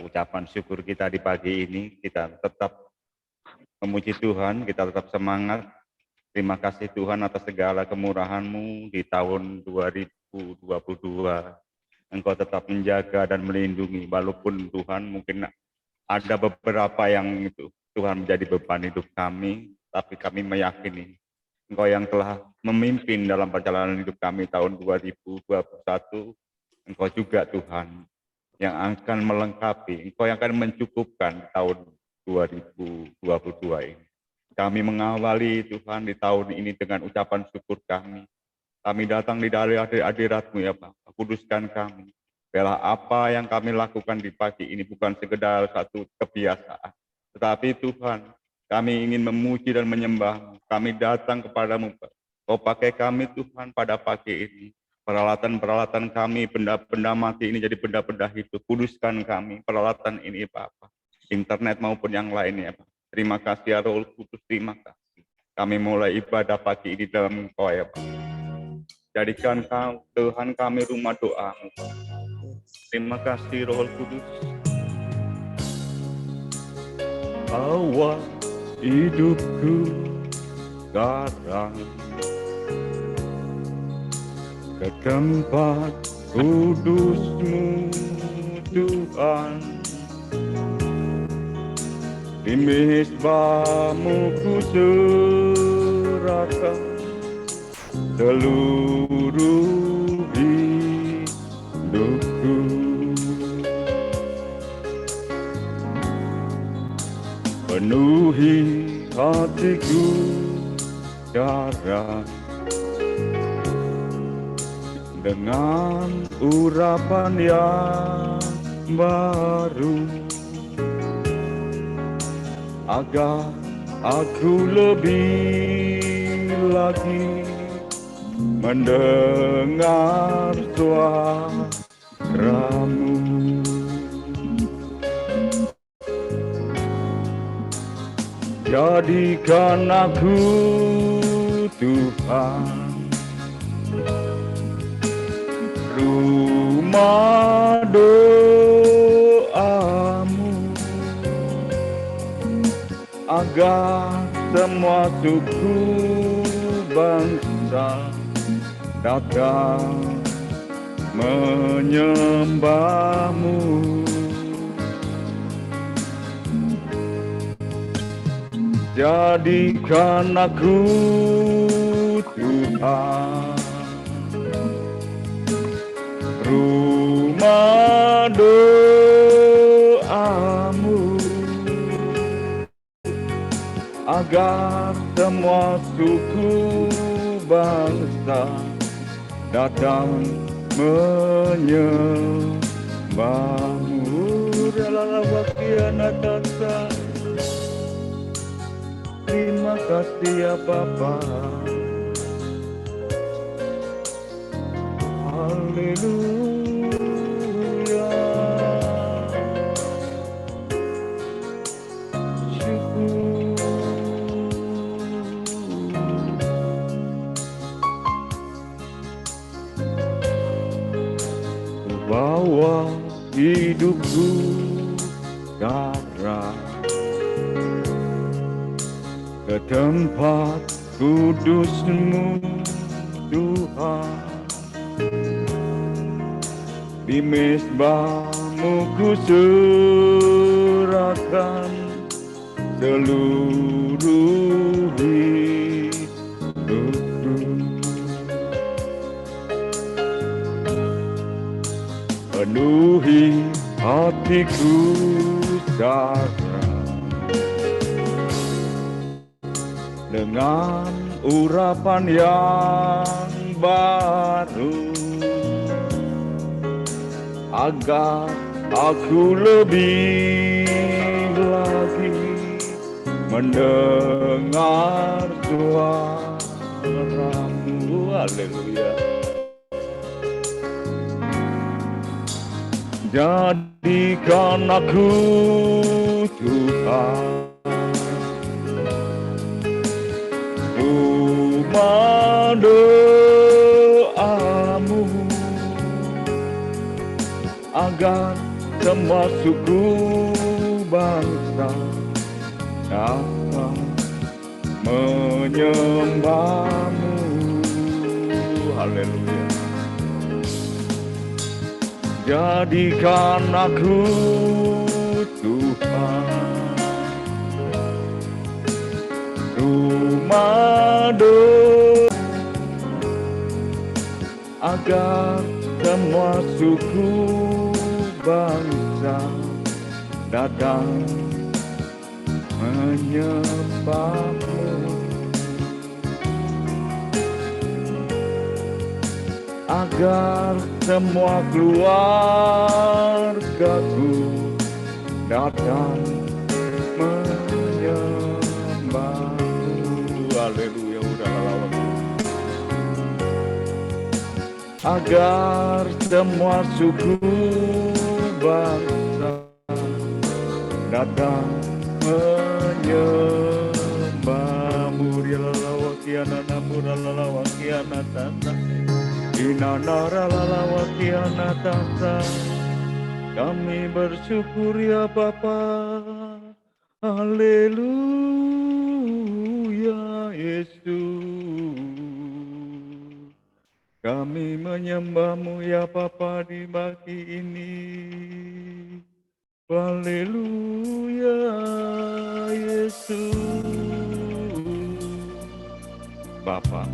ucapan syukur kita di pagi ini. Kita tetap memuji Tuhan, kita tetap semangat. Terima kasih Tuhan atas segala kemurahan-Mu di tahun 2022. Engkau tetap menjaga dan melindungi, walaupun Tuhan mungkin ada beberapa yang itu Tuhan menjadi beban hidup kami, tapi kami meyakini Engkau yang telah memimpin dalam perjalanan hidup kami tahun 2021, Engkau juga Tuhan yang akan melengkapi, Engkau yang akan mencukupkan tahun 2022 ini. Kami mengawali Tuhan di tahun ini dengan ucapan syukur kami. Kami datang di dari hadirat-Mu ya Bapa, kuduskan kami. Biarlah apa yang kami lakukan di pagi ini bukan sekedar satu kebiasaan, tetapi Tuhan, kami ingin memuji dan menyembah. Kami datang kepadamu, Kau pakai kami Tuhan pada pagi ini. Peralatan-peralatan kami, benda-benda mati ini jadi benda-benda hidup. Kuduskan kami, peralatan ini Bapak. Internet maupun yang lainnya Bapak. Terima kasih ya Roh Kudus, terima kasih. Kami mulai ibadah pagi ini dalam Engkau ya Bapak. Jadikan Kau Tuhan kami rumah doa-Mu. Terima kasih Roh Kudus. Bawa hidupku sekarang ke tempat kudus-Mu Tuhan. Di mezbah-Mu ku serahkan seluruh hidupku. Penuhi hatiku sekarang dengan urapan yang baru, agar aku lebih lagi mendengar suara-Mu. Jadikan aku Tuhan rumah doa-Mu, agar semua suku bangsa datang menyembah-Mu. Jadikan aku Tuhan rumah doa-Mu, agar semua suku bangsa datang menyembah-Mu. Dalam bagian atas. Terima kasih ya Bapa. Haleluya. Syukur. Bawa hidupku sekarang ke tempat kudus-Mu Tuhan. Di mezbah-Mu ku serahkan seluruh hidupku. Penuhi hatiku sekarang dengan urapan yang baru, agar aku lebih lagi mendengar suara-Mu. Haleluya. Jadikan aku Tuhan rumah doa-Mu, agar semua suku bangsa datang menyembahmu. Haleluya. Jadikan aku Tuhan rumah doa, agar semua suku bangsa datang menyembahmu. Agar semua keluargaku datang menyembahmu. Haleluya. Agar semua suku bangsa datang menyembahmu. Rialalawakiana namura lalawakiana tata inanara lalawakiana tata. Kami bersyukur ya Bapa. Haleluya Yesus. Kami menyembahmu ya Bapa di pagi ini. Haleluya Yesus. Bapa,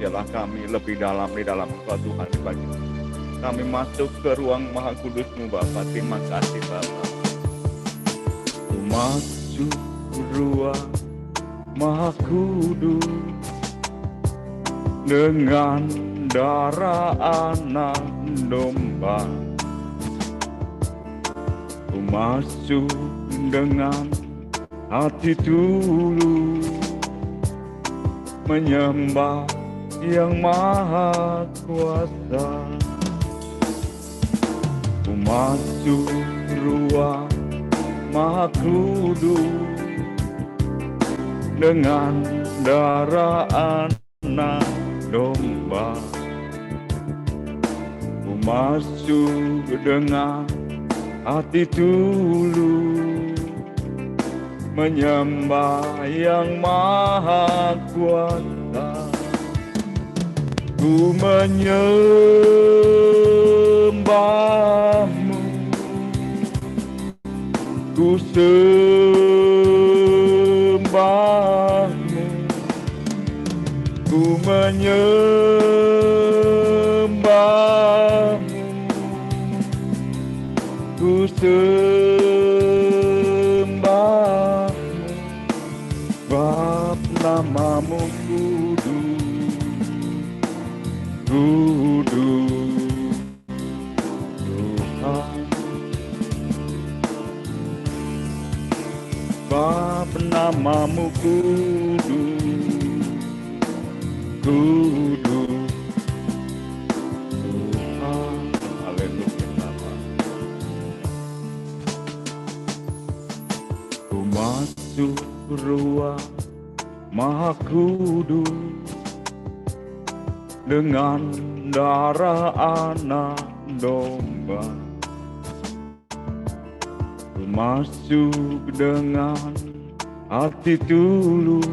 biarlah kami lebih dalam di dalam Engkau Tuhan di pagi ini. Kami masuk ke ruang Maha Kudus-Mu Bapa. Terima kasih Bapa. Masuk ruang Maha Kudus dengan darah anak domba. Ku masuk dengan hati tulus menyembah yang maha kuasa. Ku masuk ruang Maha Kudus dengan darah anak domba. Ku masuk dengan hati tulus menyembah yang maha kuasa. Ku menyembahmu, ku sembahmu, ku menyembahmu, ku sembahmu. Bab namamu kudus, kudus Tuhan. Bab namamu kudus, kudus Tuhan. Haleluya Bapa. Ku masuk ruang Maha Kudus dengan darah anak domba. Ku masuk dengan hati tulus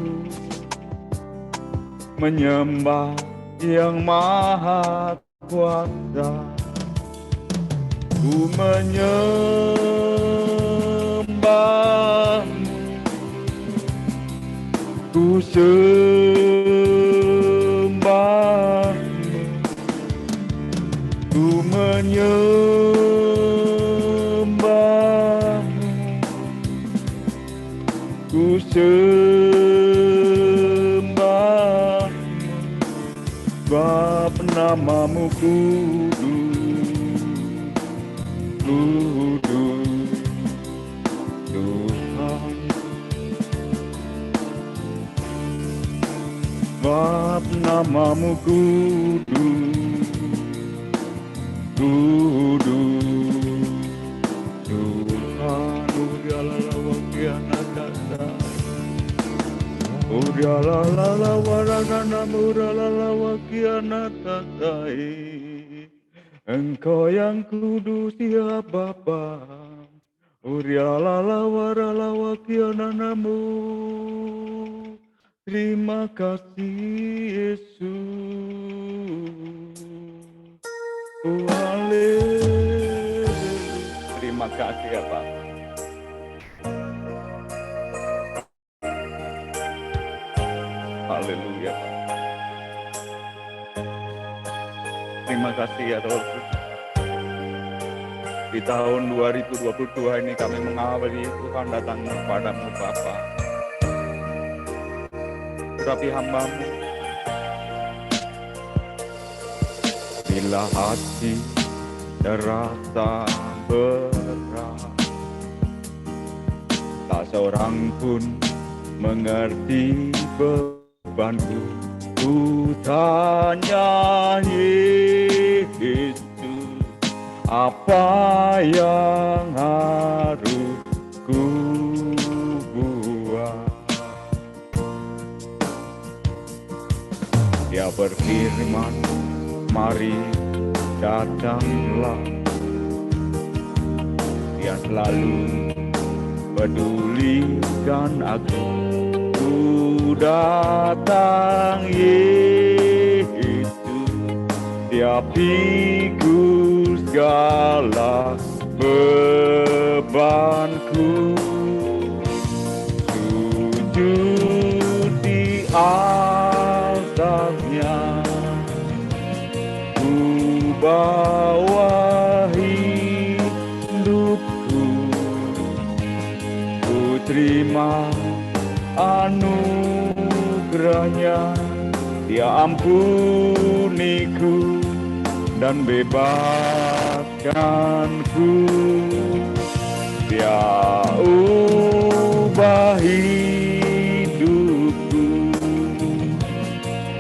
menyembah yang maha kuasa. Ku menyembahmu, ku sembahmu, ku menyembahmu, ku sembahmu. Bab namamu kudus, kudus Tuhan. Bab namamu kudus, kudus Tuhan. Urialalawakiana tata, urialalalawaragana muralalawakiana tatai. Engkau yang kudus ya Bapa, Urialala warala wakiananamu. Terima kasih Yesus. Haleluya. Terima kasih ya Pak. Haleluya Pak. Terima kasih ya Roh Kudus. Di tahun 2022 ini kami mengawali Tuhan datang kepadamu Bapa. Tetapi hamba-Mu, bila hati terasa berat, tak seorang pun mengerti bebanku. Ku tanya Yesus, apa yang harus ku buat? Dia berfirman, mari datanglah. Dia selalu pedulikan aku. Ku datang Yesus, dia pikul segala bebanku. Sujud di altarnya, ku bawa hidupku, ku terima anugerahnya. Dia ampuniku dan bebaskanku. Dia ubah hidupku,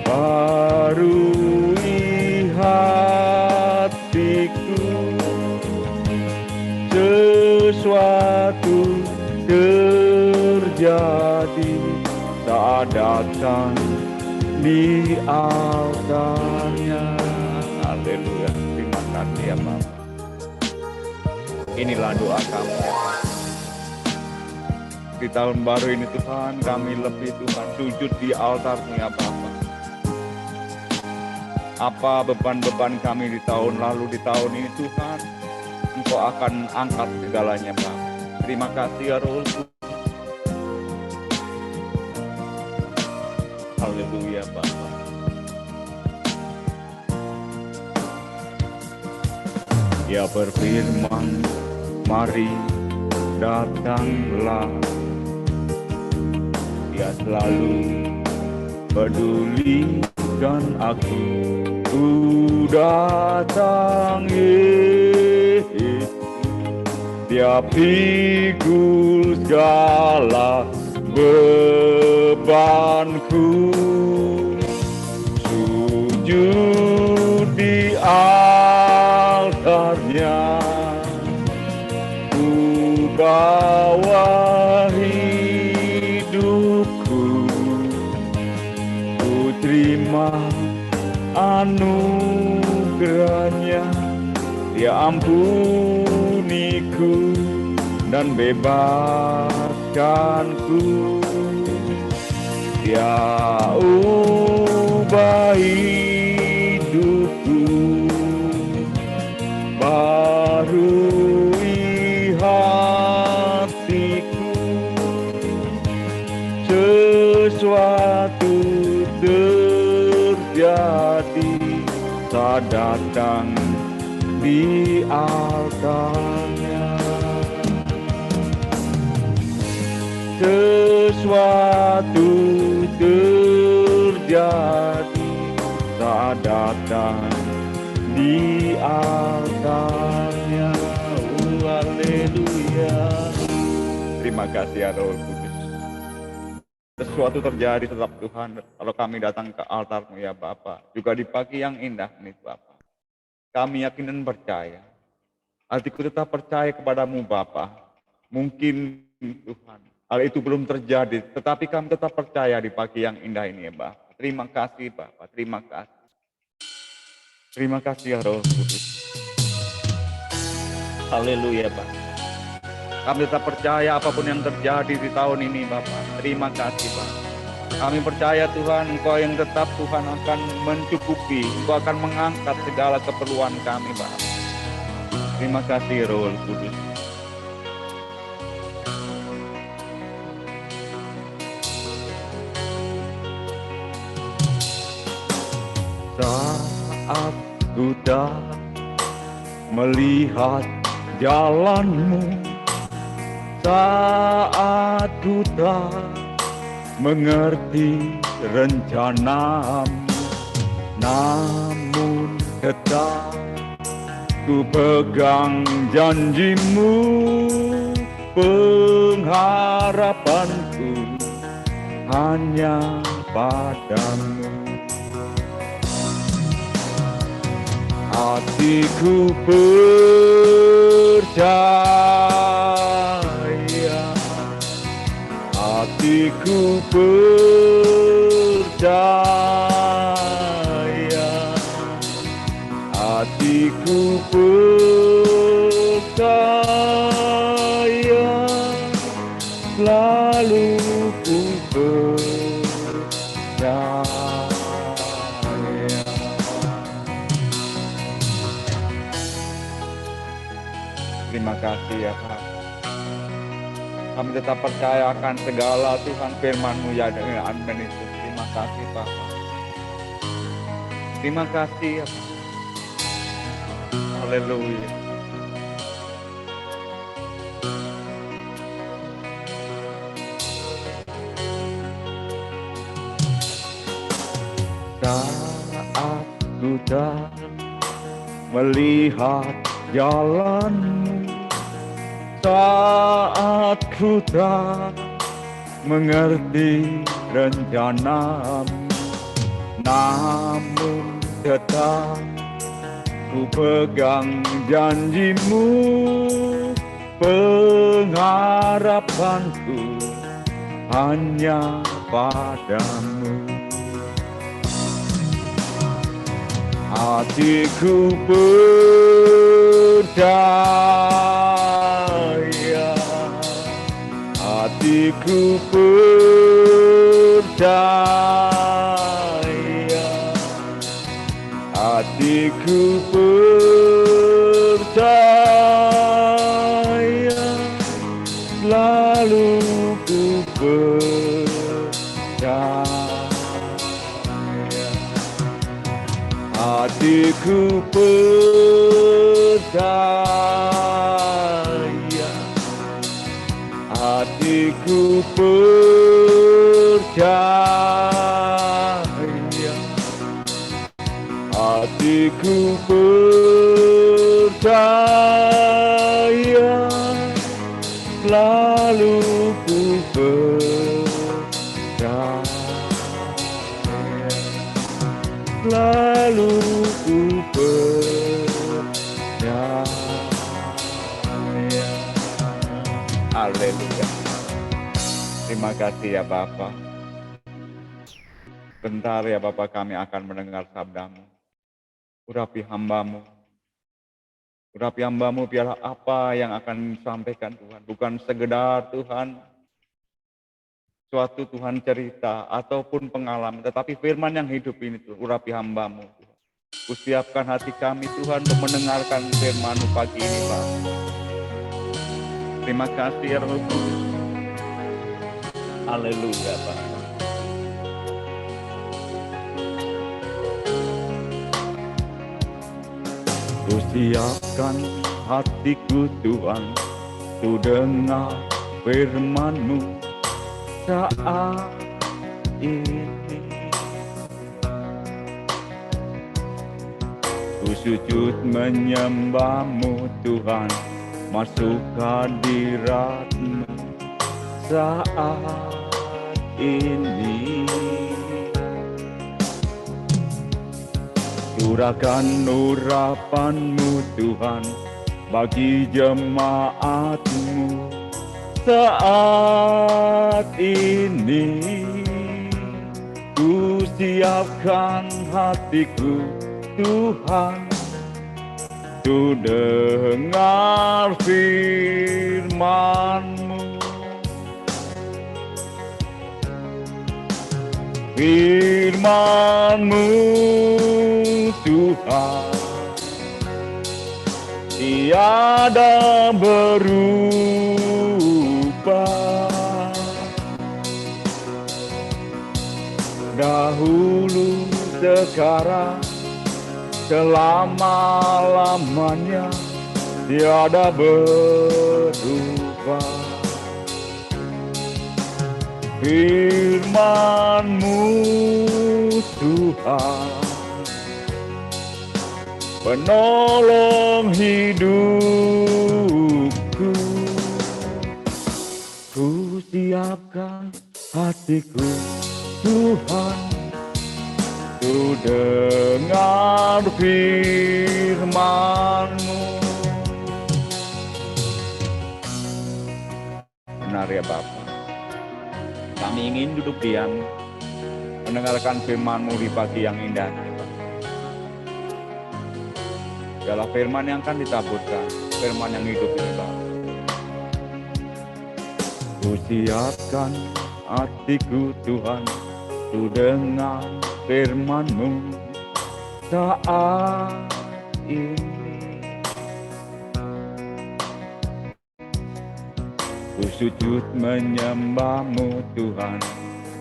barui hatiku. Sesuatu terjadi saat datang di altarnya. Haleluya. Terima kasih ya Bapak. Inilah doa kami ya Pak. Di tahun baru ini Tuhan, kami lebih Tuhan sujud di altar-Mu ya Bapak. Apa beban-beban kami di tahun lalu, di tahun ini Tuhan, Engkau akan angkat segalanya Bapak. Terima kasih ya Roh Kudus. Haleluya Bapak. Dia berfirman, mari datanglah. Dia selalu pedulikan aku. Ku datang Yesus, dia pikul segala bebanku. Sujud di altarnya, ku bawa hidupku, ku terima anugerahnya. Dia ampuniku dan bebaskanku. Dia ubah hidupku, barui hatiku. Sesuatu terjadi saat datang di altarnya. Sesuatu terjadi saat datang di altarnya. Haleluya. Terima kasih ya Roh Kudus. Sesuatu terjadi tetap Tuhan kalau kami datang ke altar-Mu ya Bapa. Juga di pagi yang indah ini Bapa. Kami yakin dan percaya. Hatiku tetap percaya kepadamu Bapa. Mungkin Tuhan, hal itu belum terjadi, tetapi kami tetap percaya di pagi yang indah ini ya Bapa. Terima kasih Bapa, terima kasih. Terima kasih ya Roh Kudus. Haleluya Pak. Kami tetap percaya apapun yang terjadi di tahun ini Bapak. Terima kasih Pak. Kami percaya Tuhan, Engkau yang tetap Tuhan akan mencukupi, Engkau akan mengangkat segala keperluan kami Bapak. Terima kasih Roh Kudus. Saat ku tak melihat jalanmu, saat ku tak mengerti rencanamu, namun tetap ku pegang janjimu, pengharapanku hanya padamu. Hatiku percaya, hatiku percaya, hatiku percaya, selalu ku percaya. Terima kasih ya Pak. Kami tetap percaya akan segala Tuhan firman-Mu ya dengan amin itu. Terima kasih Pak. Terima kasih ya Pak. Haleluya. Saat ku tak melihat jalanmu, saat ku tak mengerti rencanamu, namun tetap ku pegang janjimu, pengharapanku hanya padamu. Hatiku percaya, hatiku percaya, hatiku percaya, selalu ku percaya. Hatiku percaya, hatiku percaya, hatiku percaya, selalu ku percaya. Selalu ku percaya. Haleluya. Terima kasih ya Bapa. Bentar ya Bapa, kami akan mendengar sabda-Mu. Urapi hamba-Mu. Urapi hamba-Mu biarlah apa yang akan disampaikan Tuhan. Bukan sekedar Tuhan suatu Tuhan cerita ataupun pengalaman, tetapi firman yang hidup ini Tuhan, urapi hamba-Mu Tuhan. Kusiapkan hati kami Tuhan untuk mendengarkan firman-Mu pagi ini Pak. Terima kasih ya Roh Kudus. Haleluya Pak. Kusiapkan hatiku Tuhan untuk dengar firman-Mu saat ini. Ku sujud menyembah-Mu Tuhan, masuk hadirat-Mu saat ini. Curahkan urapan-Mu Tuhan bagi jemaat-Mu saat ini. Ku siapkan hatiku Tuhan, ku dengar firman-Mu. Firman-Mu Tuhan, tiada berubah. Dahulu, sekarang, selama-lamanya, tiada berubah. Firman-Mu Tuhan, penolong hidupku. Ku siapkan hatiku Tuhan, ku dengar firman-Mu. Benar ya Bapa, kami ingin duduk diam, mendengarkan firman-Mu di pagi yang indah ini, Pak. Segala firman yang akan ditaburkan, firman yang hidup ini, Pak. Ku siapkan hatiku Tuhan, ku dengar firman-Mu saat ini. Ku sujud menyembah-Mu Tuhan,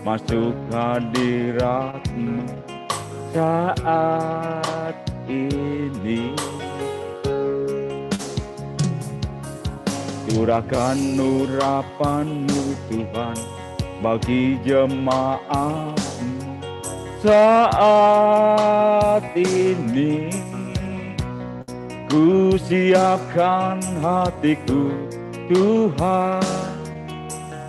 masuk hadirat-Mu saat ini. Curahkan urapan-Mu Tuhan bagi jemaat-Mu saat ini. Ku siapkan hatiku Tuhan,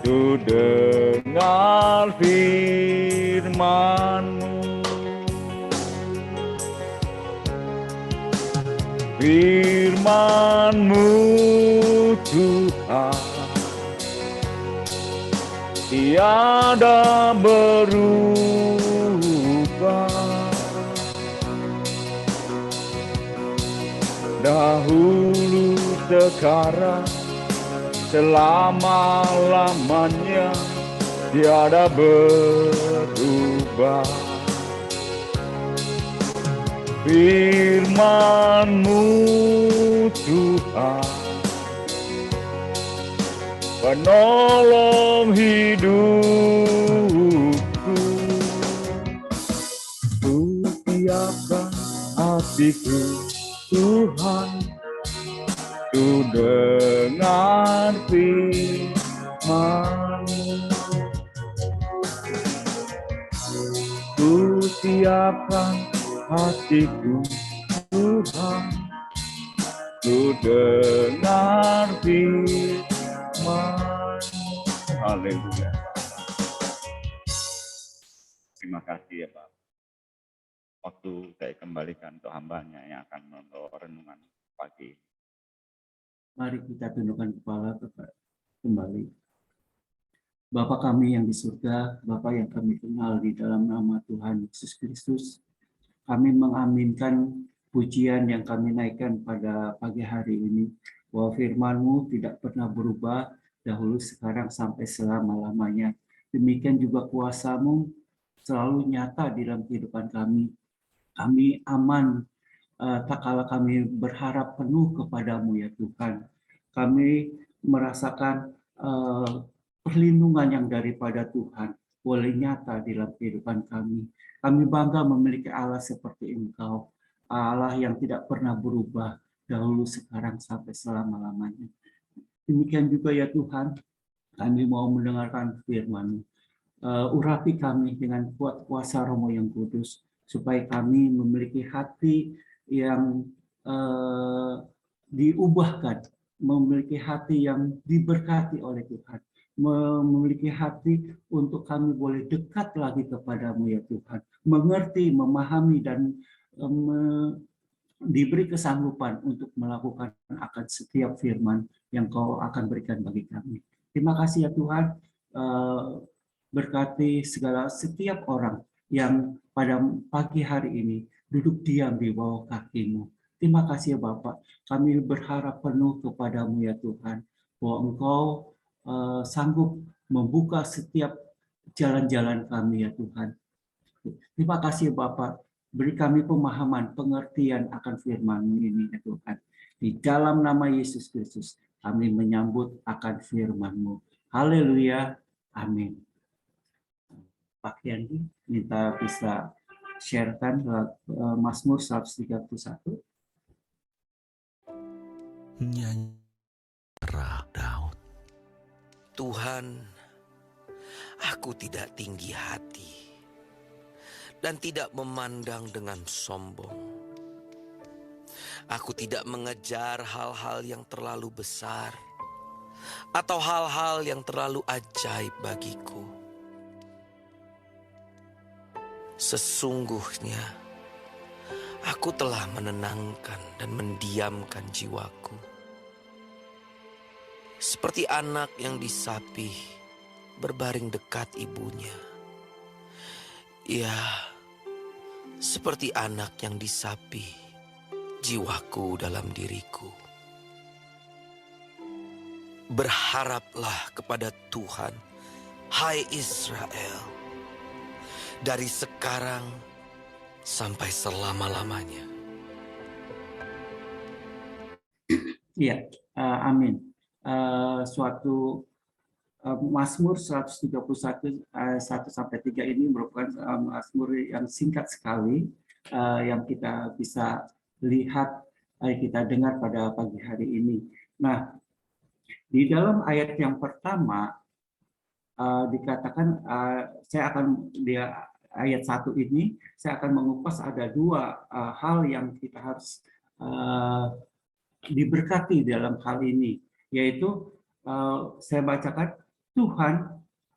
ku dengar firman-Mu. Firman-Mu Tuhan, tiada berubah. Dahulu, sekarang, selama-lamanya, tiada berubah. Firman-Mu Tuhan, penolong hidupku. Ku siapkan hatiku Tuhan, ku dengar firman-Mu. Ku siapkan hatiku Tuhan, ku dengar firman-Mu. Haleluya. Terima kasih ya Pak. Waktu saya kembalikan untuk hambanya yang akan membawa renungan pagi. Mari kita tundukkan kepala kembali. Bapa kami yang di surga, Bapa yang kami kenal di dalam nama Tuhan Yesus Kristus, kami mengaminkan pujian yang kami naikkan pada pagi hari ini, bahwa firman-Mu tidak pernah berubah, dahulu, sekarang, sampai selama-lamanya. Demikian juga kuasa-Mu selalu nyata di dalam kehidupan kami. Kami aman tak kala kami berharap penuh kepadamu ya Tuhan. Kami merasakan perlindungan yang daripada Tuhan boleh nyata di dalam kehidupan kami. Kami bangga memiliki Allah seperti Engkau, Allah yang tidak pernah berubah, dahulu, sekarang, sampai selama-lamanya. Demikian juga ya Tuhan, kami mau mendengarkan firman-Mu. Urapi kami dengan kuat kuasa Roh yang kudus, supaya kami memiliki hati yang diubahkan, memiliki hati yang diberkati oleh Tuhan, memiliki hati untuk kami boleh dekat lagi kepadamu ya Tuhan, mengerti, memahami, dan diberi kesanggupan untuk melakukan akan setiap firman yang Kau akan berikan bagi kami. Terima kasih ya Tuhan, berkati setiap orang yang pada pagi hari ini duduk diam di bawah kaki-Mu. Terima kasih ya Bapak, kami berharap penuh kepadamu ya Tuhan, bahwa Engkau sanggup membuka setiap jalan-jalan kami ya Tuhan. Terima kasih Bapak, beri kami pemahaman, pengertian akan firman-Mu ini ya Tuhan. Di dalam nama Yesus Kristus, kami menyambut akan firman-Mu. Haleluya, amin. Pak Yandi, minta bisa sharekan Mazmur 131. Nyanyi Daud. Tuhan, aku tidak tinggi hati dan tidak memandang dengan sombong. Aku tidak mengejar hal-hal yang terlalu besar atau hal-hal yang terlalu ajaib bagiku. Sesungguhnya aku telah menenangkan dan mendiamkan jiwaku. Seperti anak yang disapih berbaring dekat ibunya. Ya, seperti anak yang disapih jiwaku dalam diriku. Berharaplah kepada Tuhan, hai Israel, dari sekarang sampai selama-lamanya. Iya, amin. Suatu Mazmur 131 1 sampai 3 ini merupakan Mazmur yang singkat sekali yang kita bisa lihat, kita dengar pada pagi hari ini. Nah, di dalam ayat yang pertama dikatakan, saya akan di ayat 1 ini saya akan mengupas ada dua hal yang kita harus diberkati dalam hal ini, yaitu saya bacakan, Tuhan,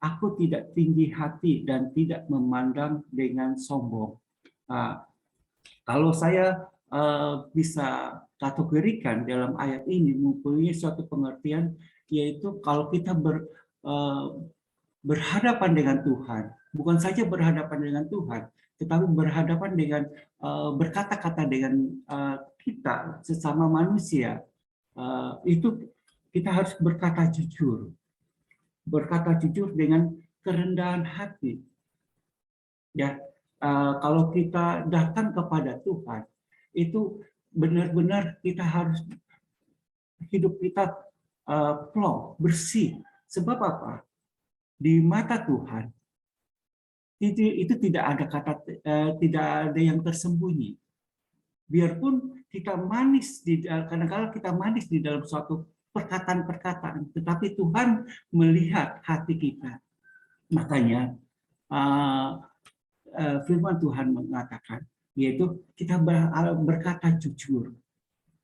aku tidak tinggi hati dan tidak memandang dengan sombong. Kalau saya bisa kategorikan dalam ayat ini mempunyai suatu pengertian, yaitu kalau kita berhadapan dengan Tuhan, bukan saja berhadapan dengan Tuhan, tetapi berhadapan dengan berkata-kata dengan kita sesama manusia, itu kita harus berkata jujur dengan kerendahan hati. Ya, kalau kita datang kepada Tuhan, itu benar-benar kita harus hidup kita plong, bersih. Sebab apa? Di mata Tuhan itu tidak ada tidak ada yang tersembunyi. Biarpun kita manis kadang-kadang kita manis di dalam suatu perkataan-perkataan, tetapi Tuhan melihat hati kita. Makanya firman Tuhan mengatakan, yaitu kita berkata jujur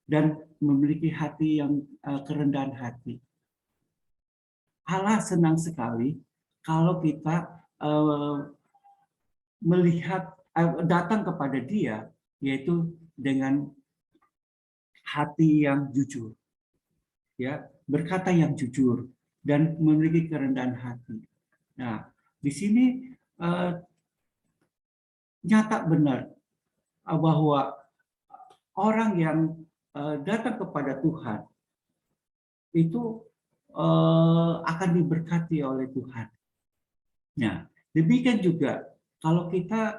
dan memiliki hati yang kerendahan hati. Allah senang sekali kalau kita melihat, datang kepada Dia, yaitu dengan hati yang jujur, ya, berkata yang jujur dan memiliki kerendahan hati. Nah, di sini nyata benar bahwa orang yang datang kepada Tuhan itu akan diberkati oleh Tuhan. Nah, demikian juga kalau kita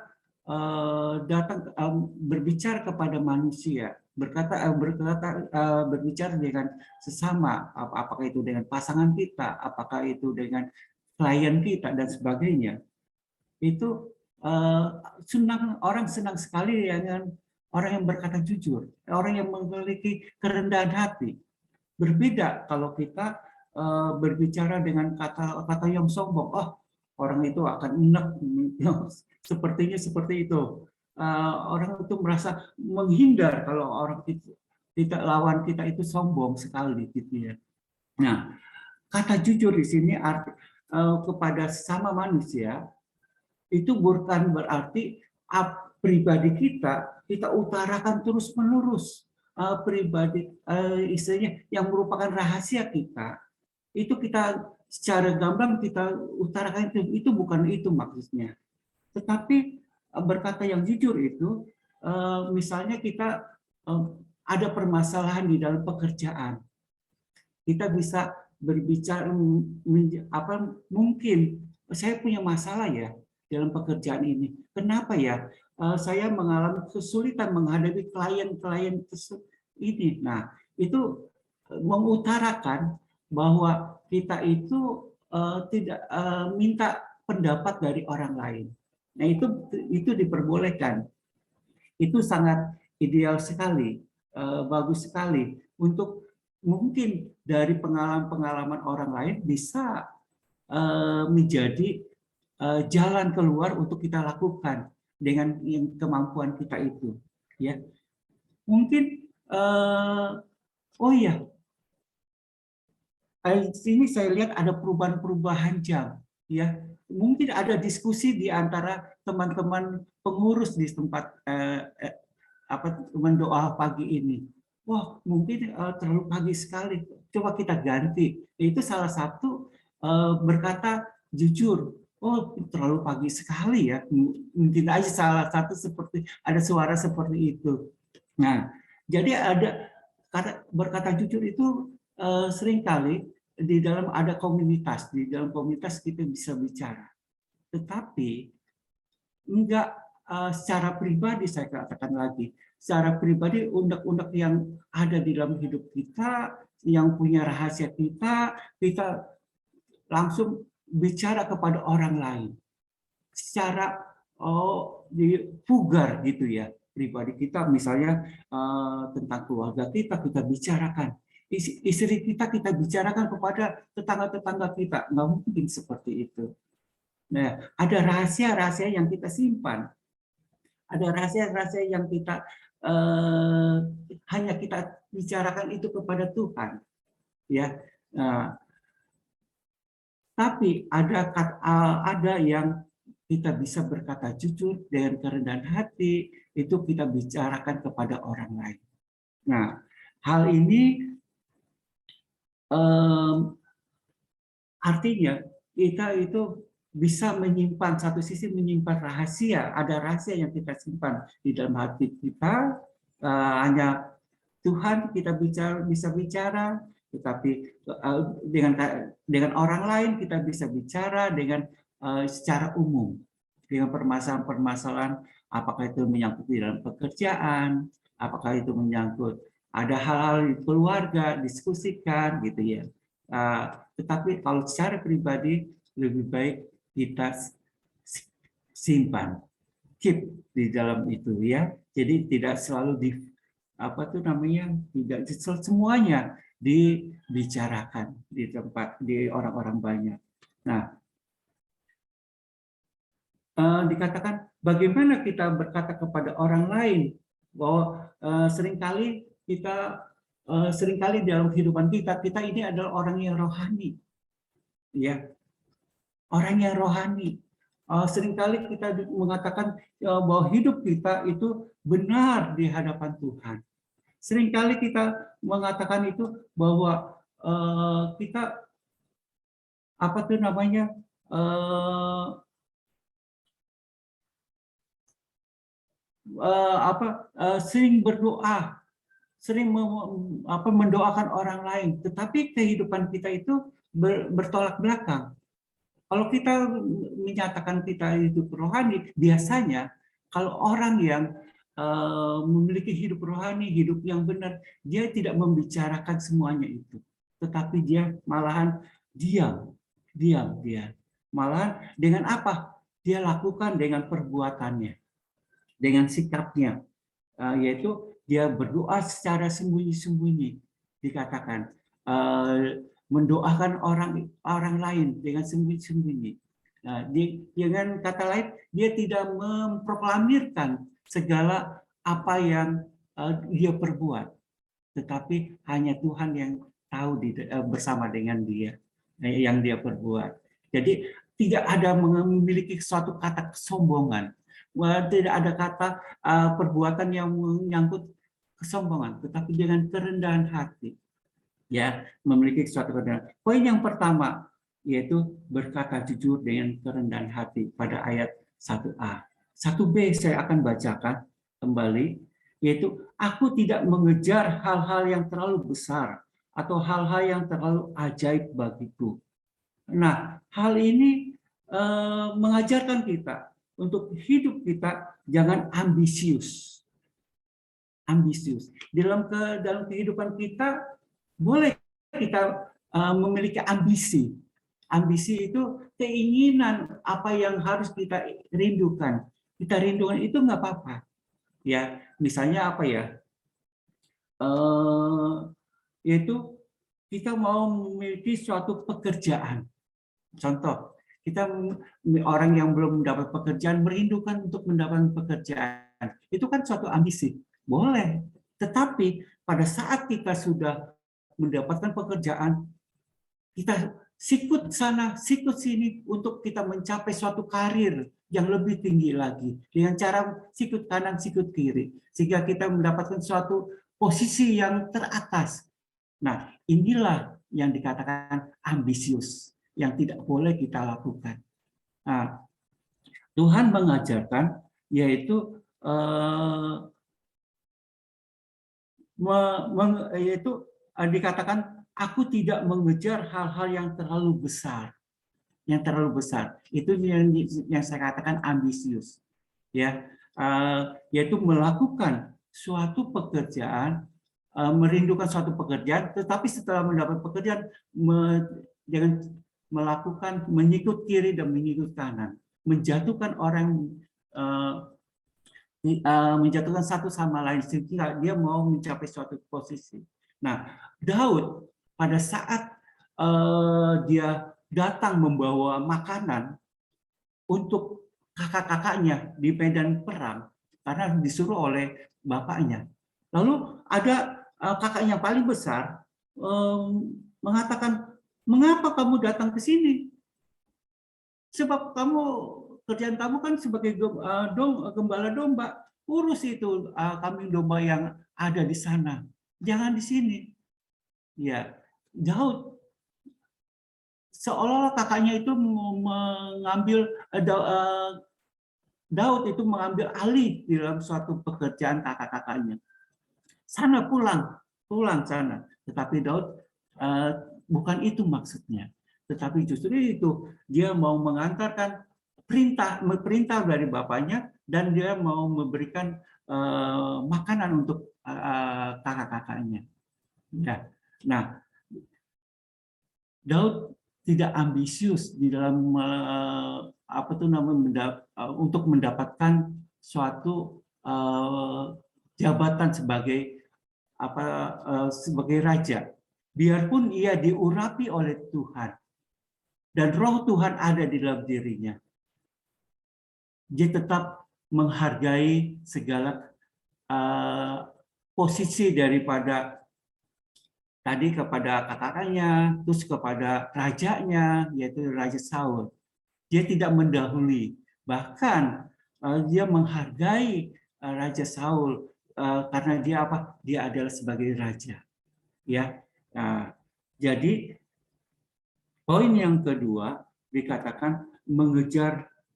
datang berbicara kepada manusia, berbicara dengan sesama, apakah itu dengan pasangan kita, apakah itu dengan klien kita dan sebagainya, itu orang senang sekali dengan orang yang berkata jujur, orang yang memiliki kerendahan hati. Berbeda kalau kita berbicara dengan kata-kata yang sombong. Oh, orang itu akan enak, sepertinya seperti itu. Orang itu merasa menghindar kalau orang itu, lawan kita itu sombong sekali, gitu ya. Nah, kata jujur di sini kepada sesama manusia itu bukan berarti pribadi kita utarakan terus-menerus. Pribadi istilahnya yang merupakan rahasia kita, itu kita secara gamblang kita utarakan, itu bukan itu maksudnya. Tetapi berkata yang jujur itu misalnya kita ada permasalahan di dalam pekerjaan, kita bisa berbicara mungkin saya punya masalah ya dalam pekerjaan ini. Kenapa ya saya mengalami kesulitan menghadapi klien-klien ini. Nah, itu mengutarakan bahwa kita itu tidak minta pendapat dari orang lain. Nah, itu diperbolehkan. Itu sangat ideal sekali, bagus sekali untuk mungkin dari pengalaman-pengalaman orang lain bisa menjadi jalan keluar untuk kita lakukan dengan kemampuan kita itu. Ya, mungkin oh ya, sini saya lihat ada perubahan-perubahan jam. Ya, mungkin ada diskusi di antara teman-teman pengurus di tempat mendoa pagi ini. Wah, mungkin terlalu pagi sekali. Coba kita ganti. Itu salah satu berkata jujur. Oh, terlalu pagi sekali ya. Mungkin aja salah satu seperti ada suara seperti itu. Nah, jadi ada berkata jujur itu seringkali di dalam ada komunitas. Di dalam komunitas kita bisa bicara. Tetapi enggak secara pribadi, saya katakan lagi, secara pribadi undak-undak yang ada di dalam hidup kita, yang punya rahasia kita langsung bicara kepada orang lain secara vulgar gitu ya. Pribadi kita misalnya tentang keluarga kita bicarakan, istri kita bicarakan kepada tetangga-tetangga kita. Nggak mungkin seperti itu. Nah, ada rahasia-rahasia yang kita simpan, ada rahasia-rahasia yang kita hanya kita bicarakan itu kepada Tuhan, ya. Nah, tapi ada yang kita bisa berkata jujur dengan kerendahan hati, itu kita bicarakan kepada orang lain. Nah, hal ini artinya kita itu bisa menyimpan, satu sisi menyimpan rahasia, ada rahasia yang kita simpan di dalam hati kita, hanya Tuhan kita bisa bicara, tetapi dengan orang lain kita bisa bicara dengan secara umum, dengan permasalahan-permasalahan, apakah itu menyangkut di dalam pekerjaan, apakah itu menyangkut ada hal-hal di keluarga, diskusikan gitu ya. Tetapi kalau secara pribadi lebih baik kita simpan, keep di dalam itu ya. Jadi tidak selalu tidak semuanya dibicarakan di tempat di orang-orang banyak. Nah, dikatakan bagaimana kita berkata kepada orang lain bahwa seringkali dalam kehidupan kita ini adalah orang yang rohani, ya, orang yang rohani. Seringkali kita mengatakan bahwa hidup kita itu benar di hadapan Tuhan. Seringkali kita mengatakan itu bahwa kita sering berdoa, sering mendoakan orang lain, tetapi kehidupan kita itu bertolak belakang. Kalau kita menyatakan kita itu rohani, biasanya kalau orang yang memiliki hidup rohani, hidup yang benar, dia tidak membicarakan semuanya itu, tetapi dia malahan diam. Malahan dengan apa? Dia lakukan dengan perbuatannya, dengan sikapnya, yaitu dia berdoa secara sembunyi-sembunyi, dikatakan mendoakan orang lain dengan sembunyi-sembunyi. Nah, dengan kata lain, dia tidak memproklamirkan segala apa yang dia perbuat, tetapi hanya Tuhan yang tahu bersama dengan dia yang dia perbuat. Jadi tidak ada memiliki suatu kata kesombongan, tidak ada kata perbuatan yang menyangkut kesombongan, tetapi dengan kerendahan hati, ya, memiliki suatu kerendahan. Poin yang pertama yaitu berkata jujur dengan kerendahan hati pada ayat 1a. 1b saya akan bacakan. kembali, yaitu aku tidak mengejar hal-hal yang terlalu besar atau hal-hal yang terlalu ajaib bagiku. Nah, hal ini mengajarkan kita untuk hidup kita jangan ambisius. Ambisius. Dalam kehidupan kita boleh kita memiliki ambisi. Ambisi itu keinginan apa yang harus kita rindukan. Kita rindukan itu nggak apa-apa. Ya, misalnya apa ya? Yaitu kita mau memiliki suatu pekerjaan. Contoh, kita orang yang belum mendapat pekerjaan merindukan untuk mendapatkan pekerjaan. Itu kan suatu ambisi. Boleh. Tetapi pada saat kita sudah mendapatkan pekerjaan, kita sikut sana, sikut sini untuk kita mencapai suatu karir yang lebih tinggi lagi. Dengan cara sikut kanan, sikut kiri. Sehingga kita mendapatkan suatu posisi yang teratas. Nah, inilah yang dikatakan ambisius, yang tidak boleh kita lakukan. Nah, Tuhan mengajarkan, yaitu dikatakan aku tidak mengejar hal-hal yang terlalu besar. Yang terlalu besar. Itu yang saya katakan ambisius. Ya, yaitu melakukan suatu pekerjaan, merindukan suatu pekerjaan, tetapi setelah mendapat pekerjaan dengan melakukan menyikut kiri dan menyikut kanan, menjatuhkan orang, menjatuhkan satu sama lain sehingga dia mau mencapai suatu posisi. Nah, Daud pada saat dia datang membawa makanan untuk kakak-kakaknya di medan perang karena disuruh oleh bapaknya. Lalu ada kakak yang paling besar mengatakan, mengapa kamu datang ke sini? Sebab kerjaan kamu kan sebagai gembala domba, urus itu kambing domba yang ada di sana, jangan di sini. Ya, Daud seolah-olah kakaknya itu mengambil Daud itu mengambil alih di dalam suatu pekerjaan kakak-kakaknya. Sana pulang sana. Tetapi Daud bukan itu maksudnya. Tetapi justru itu dia mau mengantarkan perintah dari bapaknya dan dia mau memberikan makanan untuk kakak-kakaknya. Ya. Nah, Daud tidak ambisius di dalam untuk mendapatkan suatu jabatan sebagai raja. Biarpun ia diurapi oleh Tuhan dan Roh Tuhan ada di dalam dirinya, dia tetap menghargai segala posisi daripada tadi kepada kakaknya, terus kepada rajanya, yaitu Raja Saul. Dia tidak mendahului, bahkan dia menghargai Raja Saul karena dia apa? Dia adalah sebagai raja. Ya, nah, jadi poin yang kedua dikatakan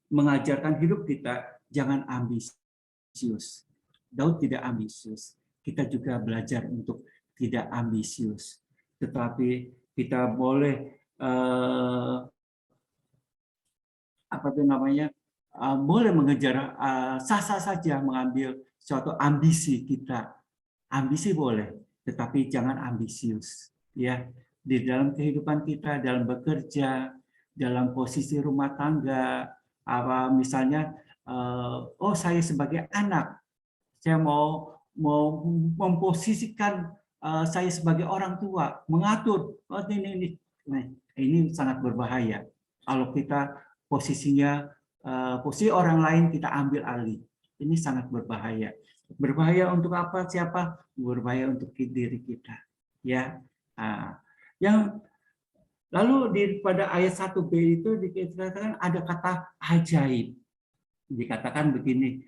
mengajarkan hidup kita jangan ambisius. Daud tidak ambisius. Kita juga belajar untuk tidak ambisius, tetapi kita boleh boleh mengejar sah-sah saja mengambil suatu ambisi kita. Ambisi boleh, tetapi jangan ambisius. Ya, di dalam kehidupan kita, dalam bekerja, dalam posisi rumah tangga, misalnya, saya sebagai anak, saya mau memposisikan saya sebagai orang tua, mengatur, ini sangat berbahaya. Kalau kita posisinya posisi orang lain kita ambil alih, ini sangat berbahaya. Berbahaya untuk apa? Siapa? Berbahaya untuk diri kita. Ya. Yang lalu pada ayat 1b itu dikatakan ada kata ajaib. Dikatakan begini,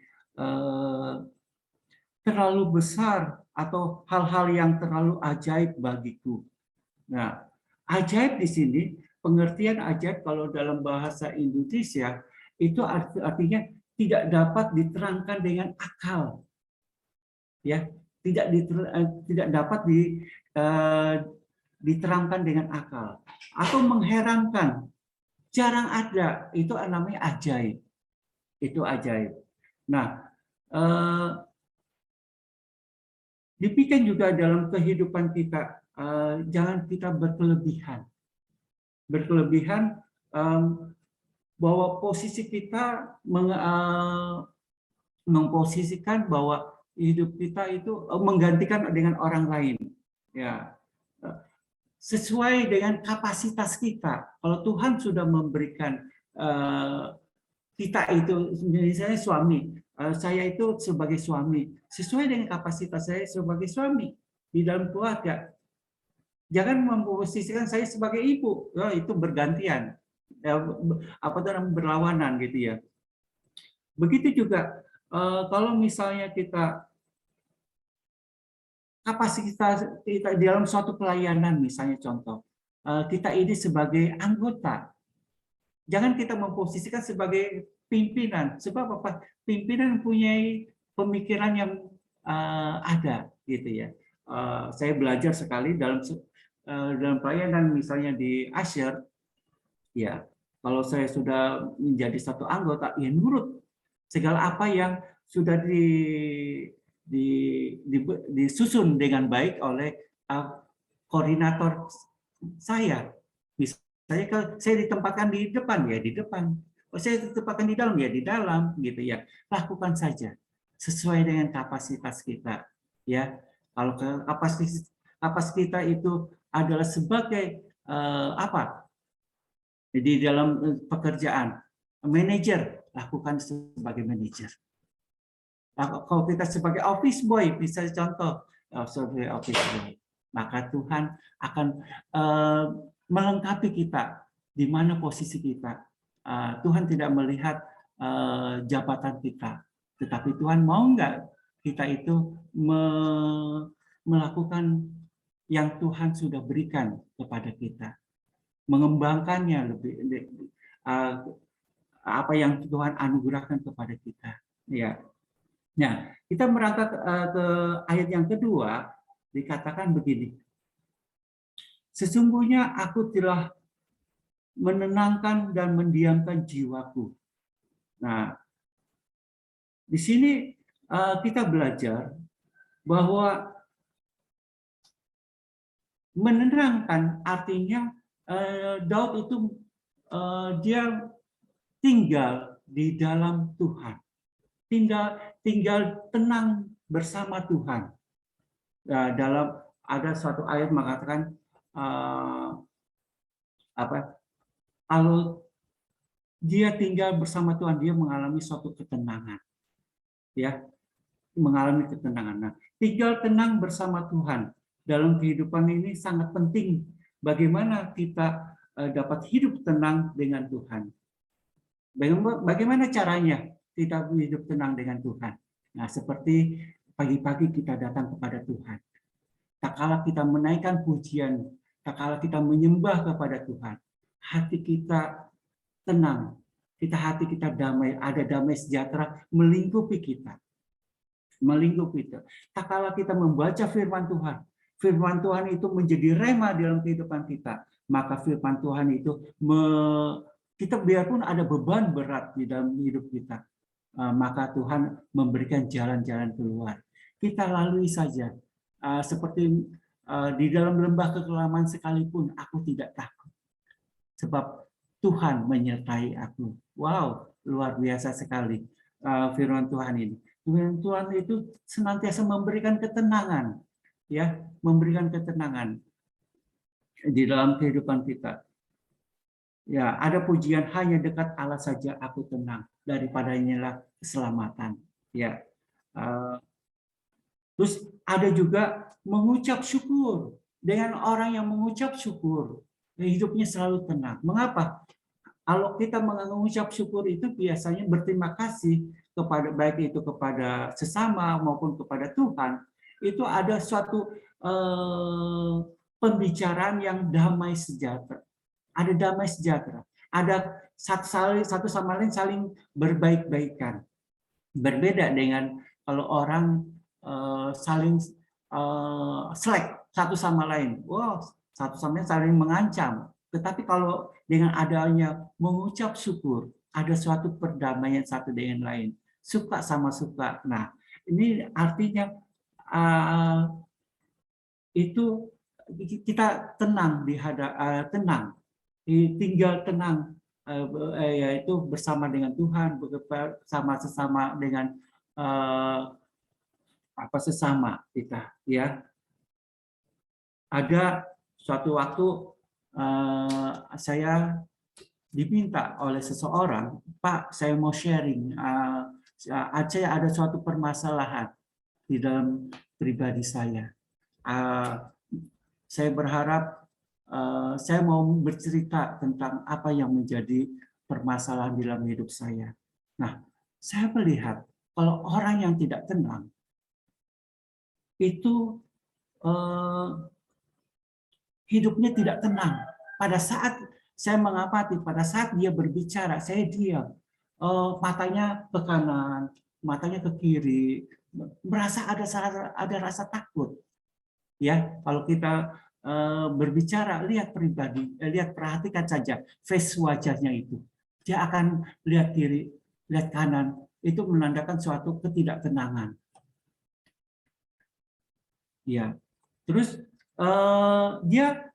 terlalu besar atau hal-hal yang terlalu ajaib bagiku. Nah, ajaib di sini, pengertian ajaib kalau dalam bahasa Indonesia itu artinya tidak dapat diterangkan dengan akal. ya, tidak dapat diterangkan dengan akal atau mengherankan, jarang ada. Itu namanya ajaib. Itu ajaib. Nah, dipikir juga dalam kehidupan kita, jangan kita berkelebihan. Berkelebihan bahwa posisi kita memposisikan bahwa hidup kita itu menggantikan dengan orang lain. Ya, sesuai dengan kapasitas kita. Kalau Tuhan sudah memberikan kita itu, misalnya suami, saya itu sebagai suami, sesuai dengan kapasitas saya sebagai suami di dalam keluarga. Jangan memposisikan saya sebagai ibu, itu bergantian, berlawanan gitu ya. Begitu juga kalau misalnya kita kapasitas kita dalam suatu pelayanan, misalnya contoh, kita ini sebagai anggota, jangan kita memposisikan sebagai pimpinan. Sebab apa? Pimpinan mempunyai pemikiran yang ada, gitu ya. Saya belajar sekali dalam pelayanan, misalnya di Asyir, ya. Kalau saya sudah menjadi satu anggota, ya nurut segala apa yang sudah disusun dengan baik oleh koordinator saya. Misalnya kalau saya ditempatkan di depan, ya di depan. Kalau saya ditempatkan di dalam, ya di dalam, gitu ya. Lakukan saja sesuai dengan kapasitas kita, ya. Kalau kapasitas kita itu adalah sebagai di dalam pekerjaan, manajer, lakukan sebagai manajer. Kalau kita sebagai office boy, misalnya contoh, sebagai office boy, maka Tuhan akan melengkapi kita di mana posisi kita. Tuhan tidak melihat jabatan kita, tetapi Tuhan mau nggak kita itu melakukan yang Tuhan sudah berikan kepada kita, mengembangkannya lebih apa yang Tuhan anugerahkan kepada kita. Ya. Nah, kita merangkak ke ayat yang kedua, dikatakan begini. Sesungguhnya aku telah menenangkan dan mendiamkan jiwaku. Nah, di sini kita belajar bahwa menenangkan artinya Daud itu dia tinggal di dalam Tuhan, tinggal tenang bersama Tuhan. Dalam ada suatu ayat mengatakan kalau dia tinggal bersama Tuhan, dia mengalami suatu ketenangan, ya, mengalami ketenangan. Nah, tinggal tenang bersama Tuhan dalam kehidupan ini sangat penting. Bagaimana kita dapat hidup tenang dengan Tuhan? Bagaimana caranya kita hidup tenang dengan Tuhan? Nah, seperti pagi-pagi kita datang kepada Tuhan. Tak kala kita menaikkan pujian, tak kala kita menyembah kepada Tuhan, hati kita tenang, hati kita damai, ada damai sejahtera melingkupi kita. Melingkupi kita. Tak kala kita membaca firman Tuhan itu menjadi rema dalam kehidupan kita, maka firman Tuhan itu kita biarpun ada beban berat di dalam hidup kita, maka Tuhan memberikan jalan-jalan keluar. Kita lalui saja. Seperti di dalam lembah kekelaman sekalipun aku tidak takut, sebab Tuhan menyertai aku. Wow, luar biasa sekali firman Tuhan ini. Firman Tuhan itu senantiasa memberikan ketenangan, ya, memberikan ketenangan di dalam kehidupan kita. Ya, ada pujian, hanya dekat Allah saja aku tenang, daripadanya lah keselamatan. Ya. Terus ada juga mengucap syukur. Dengan orang yang mengucap syukur, hidupnya selalu tenang. Mengapa? Kalau kita mengucap syukur itu biasanya berterima kasih kepada, baik itu kepada sesama maupun kepada Tuhan, itu ada suatu pembicaraan yang damai sejahtera. Ada damai sejahtera. Ada satu sama lain saling berbaik-baikan. Berbeda dengan kalau orang saling slack satu sama lain. Wow, satu sama lain saling mengancam. Tetapi kalau dengan adanya mengucap syukur, ada suatu perdamaian satu dengan lain. Suka sama suka. Nah, ini artinya itu kita tenang tenang, tinggal tenang, yaitu bersama dengan Tuhan, bersama sesama dengan sesama kita, ya. Ada suatu waktu saya diminta oleh seseorang, Pak, saya mau sharing, saya ada suatu permasalahan di dalam pribadi saya. Saya berharap saya mau bercerita tentang apa yang menjadi permasalahan di dalam hidup saya. Nah, saya melihat kalau orang yang tidak tenang itu hidupnya tidak tenang. Pada saat saya mengamati, pada saat dia berbicara, saya diam. Matanya ke kanan, matanya ke kiri, merasa ada rasa takut. Ya, kalau kita berbicara, lihat pribadi, perhatikan saja face wajahnya itu. Dia akan lihat kiri, lihat kanan, itu menandakan suatu ketidaktenangan. Ya, terus dia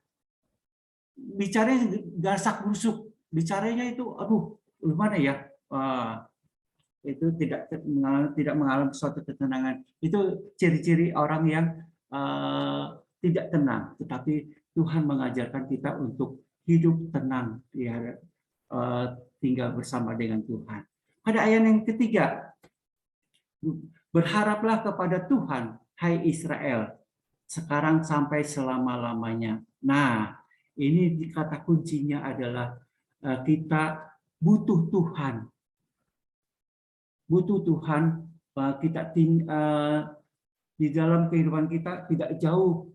bicaranya gasak rusuk, bicaranya itu, aduh, gimana ya? Itu tidak mengalami suatu ketenangan. Itu ciri-ciri orang yang tidak tenang, tetapi Tuhan mengajarkan kita untuk hidup tenang, ya, tinggal bersama dengan Tuhan. Pada ayat yang ketiga, berharaplah kepada Tuhan, hai Israel, sekarang sampai selama-lamanya. Nah, ini kata kuncinya adalah kita butuh Tuhan. Butuh Tuhan, kita di dalam kehidupan kita tidak jauh,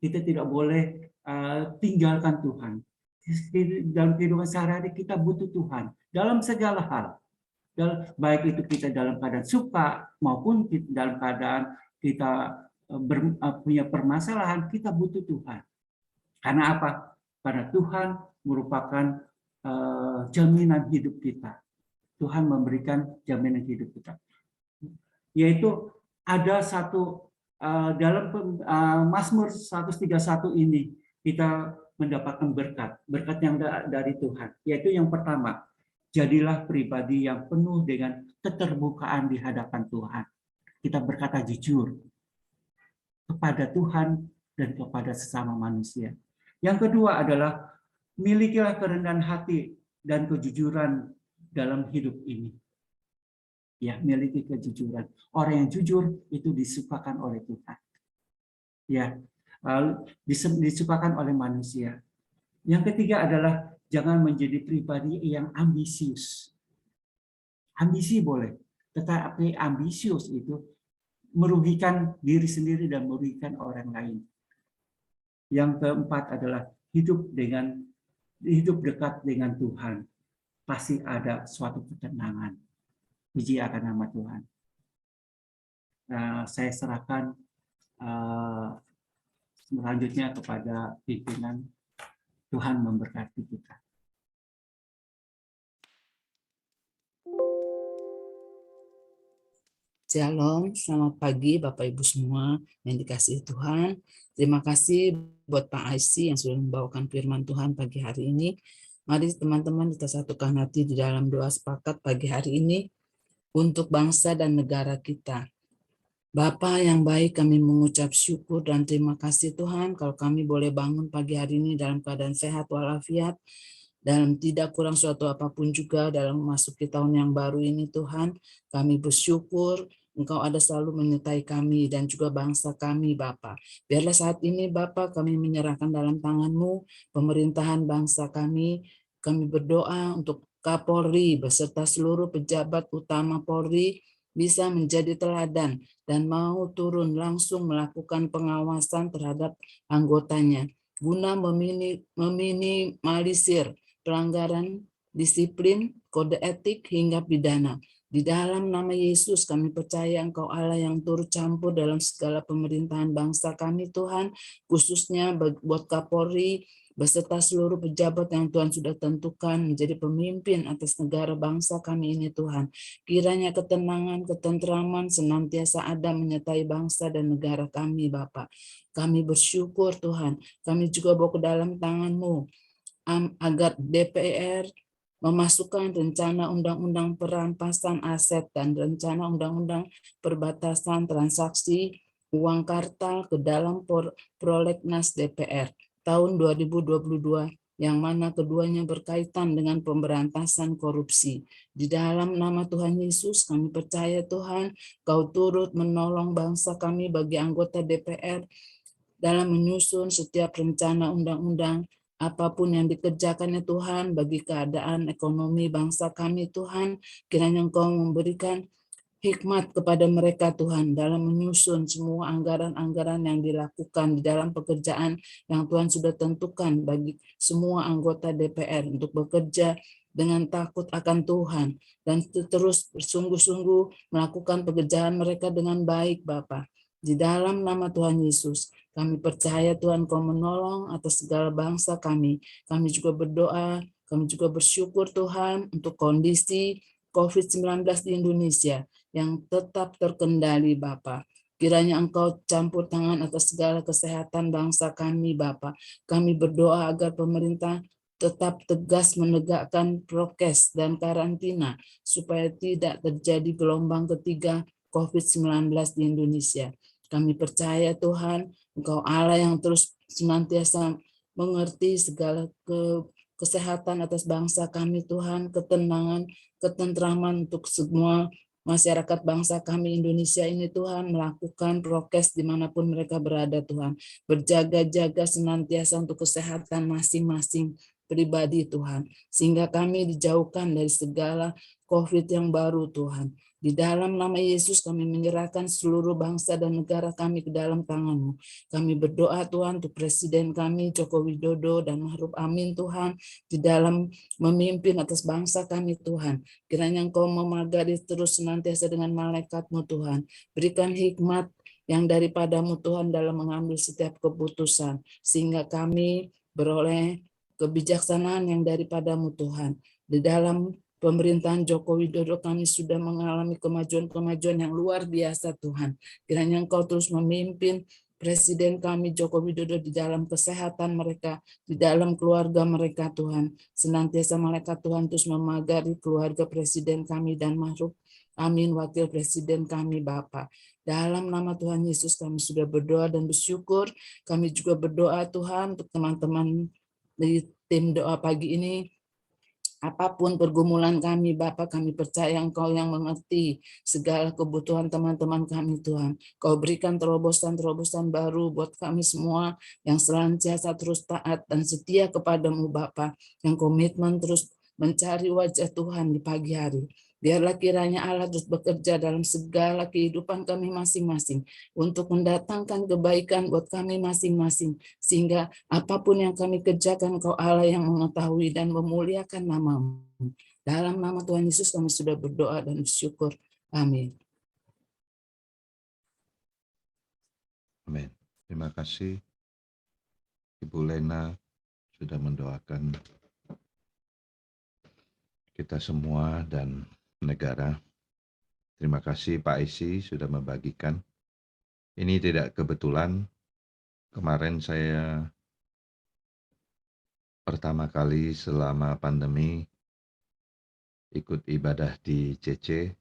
kita tidak boleh tinggalkan Tuhan. Dalam kehidupan sehari-hari kita butuh Tuhan dalam segala hal. Baik itu kita dalam keadaan suka maupun dalam keadaan kita punya permasalahan, kita butuh Tuhan. Karena apa? Karena Tuhan merupakan jaminan hidup kita. Tuhan memberikan jaminan hidup kita. Yaitu ada satu dalam Mazmur 131 ini kita mendapatkan berkat yang dari Tuhan. Yaitu yang pertama, jadilah pribadi yang penuh dengan keterbukaan di hadapan Tuhan. Kita berkata jujur kepada Tuhan dan kepada sesama manusia. Yang kedua adalah milikilah kerendahan hati dan kejujuran dalam hidup ini. Ya, miliki kejujuran. Orang yang jujur itu disukakan oleh Tuhan. Ya, disukakan oleh manusia. Yang ketiga adalah jangan menjadi pribadi yang ambisius. Ambisi boleh, tetapi ambisius itu merugikan diri sendiri dan merugikan orang lain. Yang keempat adalah hidup dekat dengan Tuhan. Pasti ada suatu ketenangan. Puji akan nama Tuhan. Saya serahkan selanjutnya kepada pimpinan. Tuhan memberkati kita. Shalom, selamat pagi Bapak Ibu semua yang dikasihi Tuhan. Terima kasih buat Pak Aisy yang sudah membawakan firman Tuhan pagi hari ini. Mari teman-teman kita satukan hati di dalam doa sepakat pagi hari ini untuk bangsa dan negara kita. Bapa yang baik, kami mengucap syukur dan terima kasih Tuhan kalau kami boleh bangun pagi hari ini dalam keadaan sehat walafiat, dalam tidak kurang suatu apapun juga dalam memasuki tahun yang baru ini Tuhan. Kami bersyukur Engkau ada selalu menyertai kami dan juga bangsa kami Bapa. Biarlah saat ini Bapa kami menyerahkan dalam tangan-Mu pemerintahan bangsa kami. Kami berdoa untuk Kapolri beserta seluruh pejabat utama Polri bisa menjadi teladan dan mau turun langsung melakukan pengawasan terhadap anggotanya guna meminimalisir pelanggaran disiplin, kode etik hingga pidana. Di dalam nama Yesus kami percaya Engkau Allah yang turut campur dalam segala pemerintahan bangsa kami Tuhan, khususnya buat Kapolri, beserta seluruh pejabat yang Tuhan sudah tentukan menjadi pemimpin atas negara bangsa kami ini Tuhan. Kiranya ketenangan, ketentraman senantiasa ada menyertai bangsa dan negara kami Bapa. Kami bersyukur Tuhan, kami juga bawa ke dalam tangan-Mu agar DPR memasukkan rencana undang-undang perampasan aset dan rencana undang-undang perbatasan transaksi uang kartal ke dalam prolegnas DPR tahun 2022 yang mana keduanya berkaitan dengan pemberantasan korupsi. Di dalam nama Tuhan Yesus kami percaya Tuhan, Kau turut menolong bangsa kami bagi anggota DPR dalam menyusun setiap rencana undang-undang apapun yang dikerjakannya Tuhan bagi keadaan ekonomi bangsa kami Tuhan, kiranya Engkau memberikan hikmat kepada mereka Tuhan dalam menyusun semua anggaran-anggaran yang dilakukan di dalam pekerjaan yang Tuhan sudah tentukan bagi semua anggota DPR untuk bekerja dengan takut akan Tuhan dan terus bersungguh-sungguh melakukan pekerjaan mereka dengan baik Bapa. Di dalam nama Tuhan Yesus, kami percaya Tuhan Kau menolong atas segala bangsa kami. Kami juga berdoa, kami juga bersyukur Tuhan untuk kondisi COVID-19 di Indonesia yang tetap terkendali Bapa. Kiranya Engkau campur tangan atas segala kesehatan bangsa kami Bapa. Kami berdoa agar pemerintah tetap tegas menegakkan prokes dan karantina supaya tidak terjadi gelombang ketiga COVID-19 di Indonesia. Kami percaya Tuhan, Engkau Allah yang terus senantiasa mengerti segala kesehatan atas bangsa kami Tuhan, ketenangan, ketentraman untuk semua masyarakat bangsa kami Indonesia ini Tuhan, melakukan prokes dimanapun mereka berada Tuhan. Berjaga-jaga senantiasa untuk kesehatan masing-masing pribadi Tuhan. Sehingga kami dijauhkan dari segala COVID yang baru Tuhan. Di dalam nama Yesus kami menyerahkan seluruh bangsa dan negara kami ke dalam tangan-Mu. Kami berdoa Tuhan untuk Presiden kami Joko Widodo dan Ma'ruf Amin Tuhan di dalam memimpin atas bangsa kami Tuhan. Kiranya Engkau memagari terus senantiasa dengan malaikat-Mu Tuhan. Berikan hikmat yang daripada-Mu Tuhan dalam mengambil setiap keputusan. Sehingga kami beroleh kebijaksanaan yang daripada-Mu Tuhan. Di dalam pemerintahan Joko Widodo kami sudah mengalami kemajuan-kemajuan yang luar biasa Tuhan. Kiranya Engkau terus memimpin Presiden kami Joko Widodo di dalam kesehatan mereka, di dalam keluarga mereka Tuhan. Senantiasa malaikat Tuhan terus memagari keluarga Presiden kami dan Ma'ruf Amin Wakil Presiden kami Bapa. Dalam nama Tuhan Yesus kami sudah berdoa dan bersyukur. Kami juga berdoa Tuhan untuk teman-teman di tim doa pagi ini. Apapun pergumulan kami, Bapa, kami percaya Engkau yang mengerti segala kebutuhan teman-teman kami, Tuhan. Kau berikan terobosan-terobosan baru buat kami semua yang senantiasa terus taat dan setia kepadamu, Bapa, yang komitmen terus mencari wajah Tuhan di pagi hari. Biarlah kiranya Allah terus bekerja dalam segala kehidupan kami masing-masing untuk mendatangkan kebaikan buat kami masing-masing. Sehingga apapun yang kami kerjakan, Kau Allah yang mengetahui dan memuliakan nama-Mu. Dalam nama Tuhan Yesus kami sudah berdoa dan bersyukur. Amin. Amin. Terima kasih Ibu Lena sudah mendoakan kita semua dan negara. Terima kasih Pak Isi sudah membagikan. Ini tidak kebetulan. Kemarin saya pertama kali selama pandemi ikut ibadah di CC.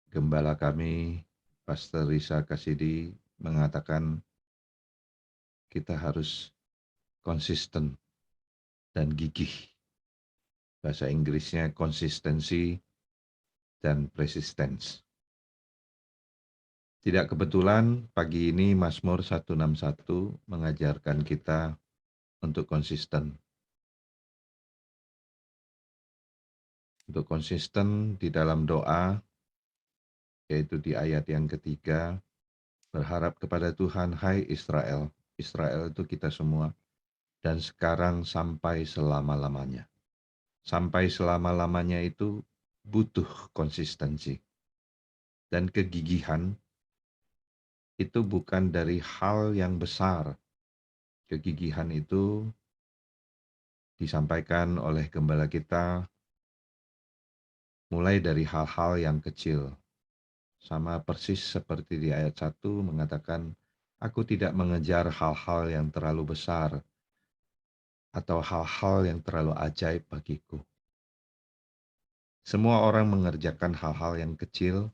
Gembala kami, Pastor Risa Kasidi, mengatakan kita harus konsisten dan gigih. Bahasa Inggrisnya konsistensi dan persistence. Tidak kebetulan pagi ini Mazmur 161 mengajarkan kita untuk konsisten. Untuk konsisten di dalam doa, yaitu di ayat yang ketiga, berharap kepada Tuhan, hai Israel. Israel itu kita semua. Dan sekarang sampai selama-lamanya. Sampai selama-lamanya itu butuh konsistensi. Dan kegigihan itu bukan dari hal yang besar. Kegigihan itu disampaikan oleh gembala kita mulai dari hal-hal yang kecil. Sama persis seperti di ayat 1 mengatakan, aku tidak mengejar hal-hal yang terlalu besar atau hal-hal yang terlalu ajaib bagiku. Semua orang mengerjakan hal-hal yang kecil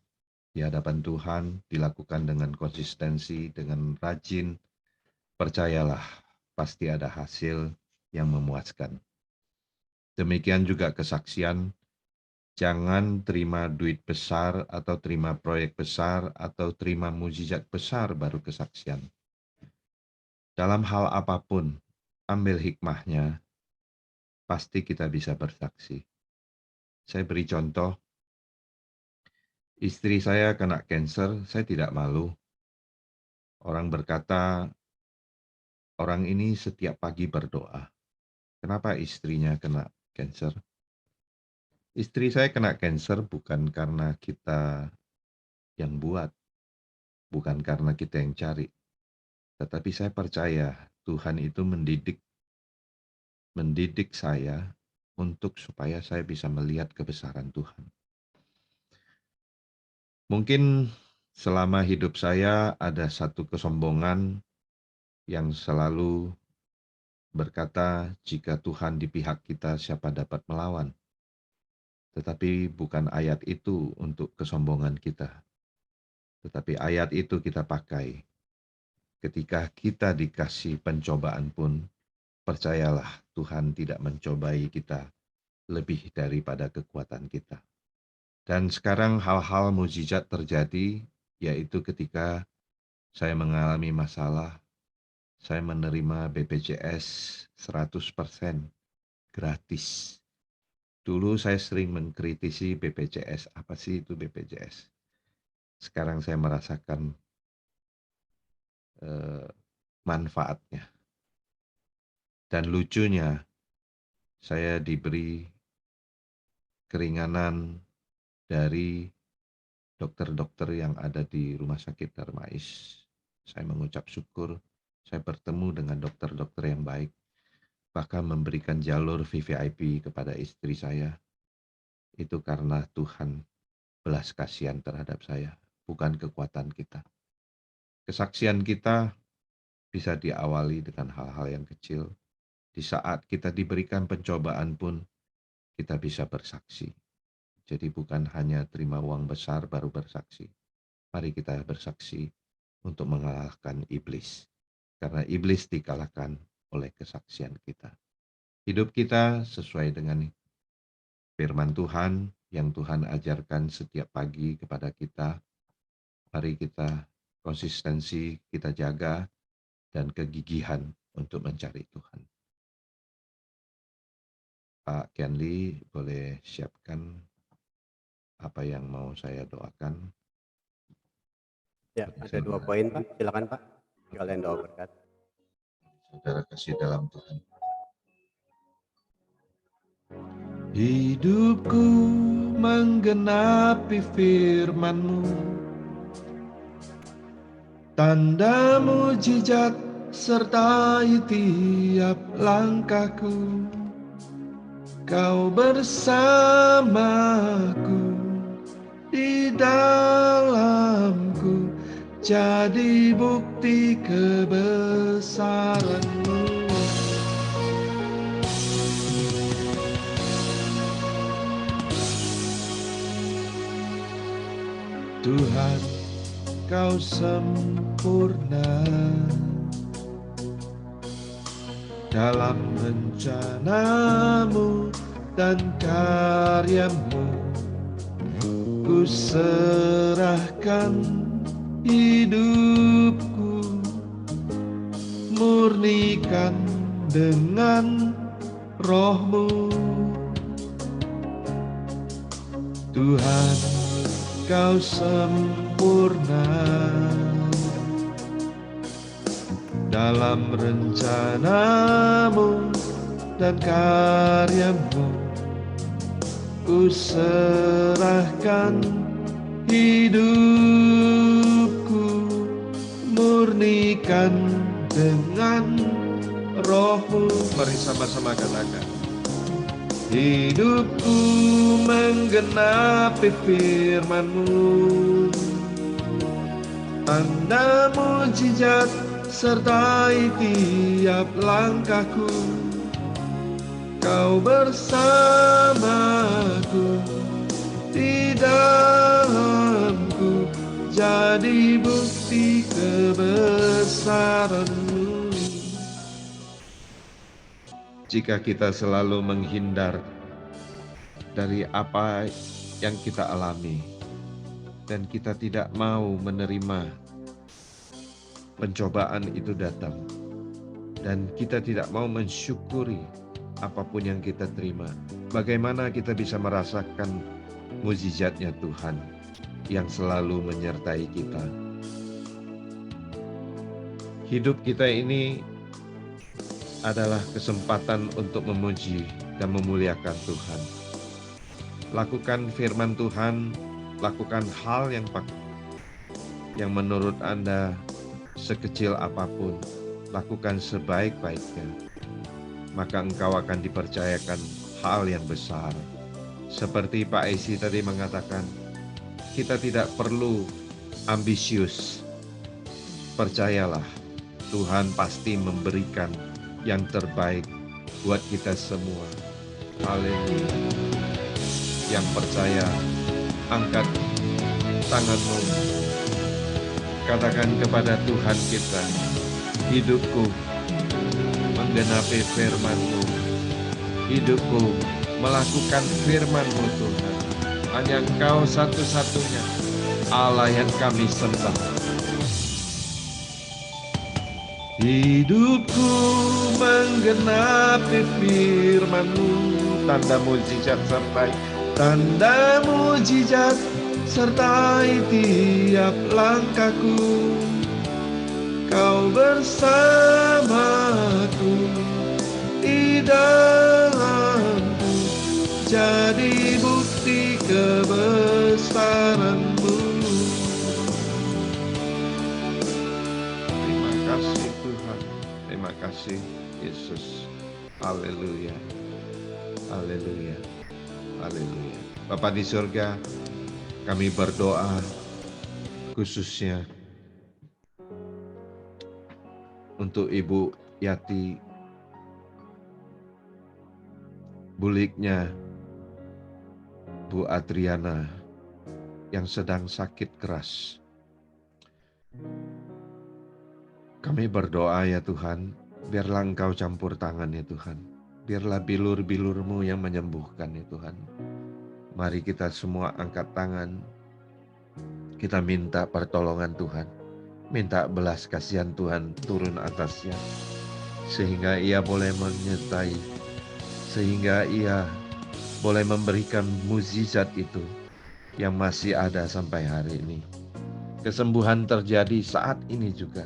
di hadapan Tuhan, dilakukan dengan konsistensi, dengan rajin. Percayalah, pasti ada hasil yang memuaskan. Demikian juga kesaksian. Jangan terima duit besar atau terima proyek besar atau terima mukjizat besar baru kesaksian. Dalam hal apapun, ambil hikmahnya, pasti kita bisa bersaksi. Saya beri contoh, istri saya kena kanker, saya tidak malu. Orang berkata, orang ini setiap pagi berdoa. Kenapa istrinya kena kanker? Istri saya kena kanker bukan karena kita yang buat, bukan karena kita yang cari. Tetapi saya percaya Tuhan itu mendidik saya untuk supaya saya bisa melihat kebesaran Tuhan. Mungkin selama hidup saya ada satu kesombongan yang selalu berkata, jika Tuhan di pihak kita, siapa dapat melawan? Tetapi bukan ayat itu untuk kesombongan kita. Tetapi ayat itu kita pakai. Ketika kita dikasih pencobaan pun, percayalah Tuhan tidak mencobai kita lebih daripada kekuatan kita. Dan sekarang hal-hal mukjizat terjadi, yaitu ketika saya mengalami masalah, saya menerima BPJS 100% gratis. Dulu saya sering mengkritisi BPJS, apa sih itu BPJS? Sekarang saya merasakan manfaatnya. Dan lucunya, saya diberi keringanan dari dokter-dokter yang ada di Rumah Sakit Darmais. Saya mengucap syukur, saya bertemu dengan dokter-dokter yang baik, bahkan memberikan jalur VVIP kepada istri saya. Itu karena Tuhan belas kasihan terhadap saya, bukan kekuatan kita. Kesaksian kita bisa diawali dengan hal-hal yang kecil. Di saat kita diberikan pencobaan pun, kita bisa bersaksi. Jadi bukan hanya terima uang besar baru bersaksi. Mari kita bersaksi untuk mengalahkan iblis. Karena iblis dikalahkan oleh kesaksian kita. Hidup kita sesuai dengan firman Tuhan yang Tuhan ajarkan setiap pagi kepada kita. Mari kita konsistensi, kita jaga, dan kegigihan untuk mencari Tuhan. Pak Kenli boleh siapkan apa yang mau saya doakan. Ya, ada 2 poin Pak, silakan Pak. Sekalian doa berkat. Saudara kasih dalam Tuhan. Hidupku menggenapi firman-Mu, tanda mujizat sertai tiap langkahku. Kau bersamaku di dalamku, jadi bukti kebesaran-Mu. Tuhan, Kau sempurna dalam rencana-Mu dan karya-Mu. Ku serahkan hidupku, murnikan dengan Roh-Mu. Tuhan, Kau sempurna dalam rencana-Mu dan karya-Mu. ku serahkan hidupku, murnikan dengan Roh-Mu. Mari sama-sama katakan. Hidupku menggenapi firman-Mu, tanda mujizat sertai tiap langkahku. Kau bersamaku, di dalamku, jadi bukti kebesaran-Mu. Jika kita selalu menghindar dari apa yang kita alami dan kita tidak mau menerima pencobaan itu datang dan kita tidak mau mensyukuri apapun yang kita terima, bagaimana kita bisa merasakan mukjizatnya Tuhan yang selalu menyertai kita? Hidup kita ini adalah kesempatan untuk memuji dan memuliakan Tuhan. Lakukan firman Tuhan, lakukan hal yang menurut Anda sekecil apapun, lakukan sebaik-baiknya. Maka engkau akan dipercayakan hal yang besar. Seperti Pak Esi tadi mengatakan, kita tidak perlu ambisius. Percayalah, Tuhan pasti memberikan yang terbaik buat kita semua. Haleluya. Yang percaya, angkat tanganmu. Katakan kepada Tuhan kita, hidupku menggenapi firman-Mu. Hidupku melakukan firman-Mu Tuhan. Hanya Engkau satu-satunya Allah yang kami sembah. Hidupku menggenapi firman-Mu, tanda mujizat sertai tiap langkahku. Kau bersamaku, di dalamku, jadi bukti kebesaran-Mu. Terima kasih Tuhan, terima kasih Yesus. Haleluya, haleluya, haleluya. Bapa di surga, kami berdoa khususnya untuk Ibu Yati, buliknya Bu Adriana yang sedang sakit keras. Kami berdoa ya Tuhan, biarlah Engkau campur tangan ya Tuhan. Biarlah bilur-bilur-Mu yang menyembuhkan ya Tuhan. Mari kita semua angkat tangan. Kita minta pertolongan Tuhan. Minta belas kasihan Tuhan turun atasnya. Sehingga ia boleh menyertai. Sehingga ia boleh memberikan mukjizat itu yang masih ada sampai hari ini. Kesembuhan terjadi saat ini juga.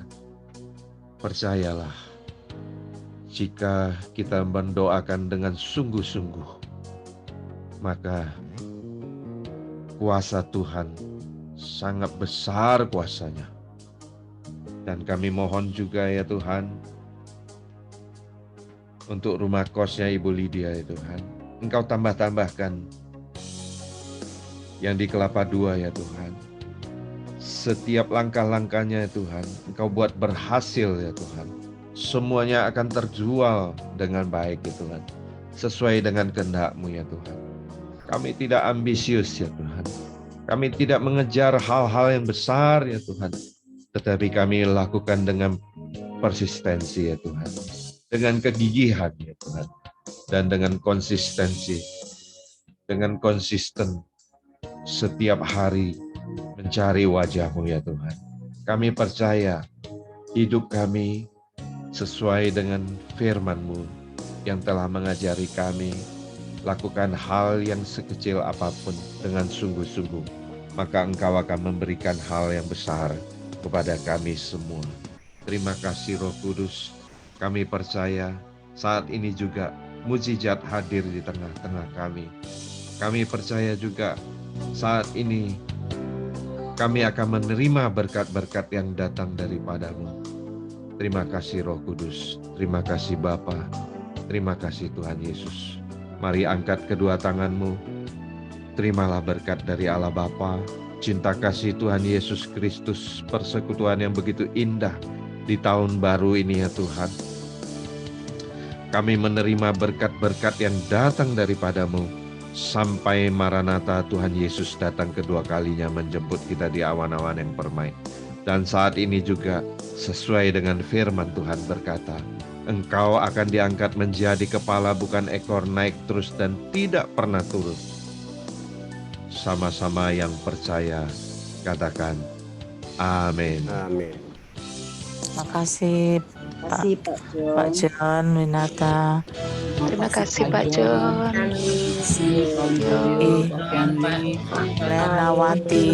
Percayalah, jika kita mendoakan dengan sungguh-sungguh, maka kuasa Tuhan sangat besar kuasanya. Dan kami mohon juga ya Tuhan, untuk rumah kosnya Ibu Lydia ya Tuhan, Engkau tambah-tambahkan yang di Kelapa Dua ya Tuhan. Setiap langkah-langkahnya ya Tuhan, Engkau buat berhasil ya Tuhan. Semuanya akan terjual dengan baik ya Tuhan, sesuai dengan kehendak-Mu ya Tuhan. Kami tidak ambisius ya Tuhan. Kami tidak mengejar hal-hal yang besar ya Tuhan. Tetapi kami lakukan dengan persistensi ya Tuhan. Dengan kegigihan ya Tuhan. Dan dengan konsistensi. Dengan konsisten setiap hari mencari wajah-Mu ya Tuhan. Kami percaya hidup kami sesuai dengan firman-Mu yang telah mengajari kami. Lakukan hal yang sekecil apapun dengan sungguh-sungguh, maka Engkau akan memberikan hal yang besar kepada kami semua. Terima kasih Roh Kudus. Kami percaya saat ini juga mukjizat hadir di tengah-tengah kami. Kami percaya juga saat ini kami akan menerima berkat-berkat yang datang daripada-Mu. Terima kasih Roh Kudus, terima kasih Bapa, terima kasih Tuhan Yesus. Mari angkat kedua tangan-Mu, terimalah berkat dari Allah Bapa, cinta kasih Tuhan Yesus Kristus, persekutuan yang begitu indah di tahun baru ini ya Tuhan. Kami menerima berkat-berkat yang datang daripada-Mu, sampai Maranatha Tuhan Yesus datang kedua kalinya menjemput kita di awan-awan yang permai. Dan saat ini juga sesuai dengan firman Tuhan berkata, Engkau akan diangkat menjadi kepala bukan ekor, naik terus dan tidak pernah turun. Sama-sama yang percaya katakan amin. Amin. Makasih Kasih Pak John Winata. Terima kasih Pak John. Lenawati,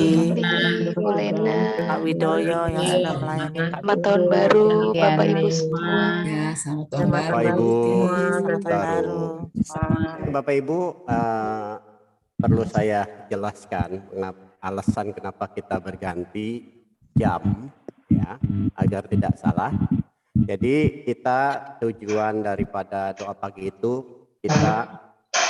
Bu Lena. Pak Widoyo yang sudah melayani Pak Selamat tahun baru Bapak Ibu semua. Ya, selamat tahun Terima baru. Bapak Ibu, Selamat tahun baru. baru. Bapak Ibu, perlu saya jelaskan alasan kenapa kita berganti jam, ya, agar tidak salah. Jadi tujuan daripada doa pagi itu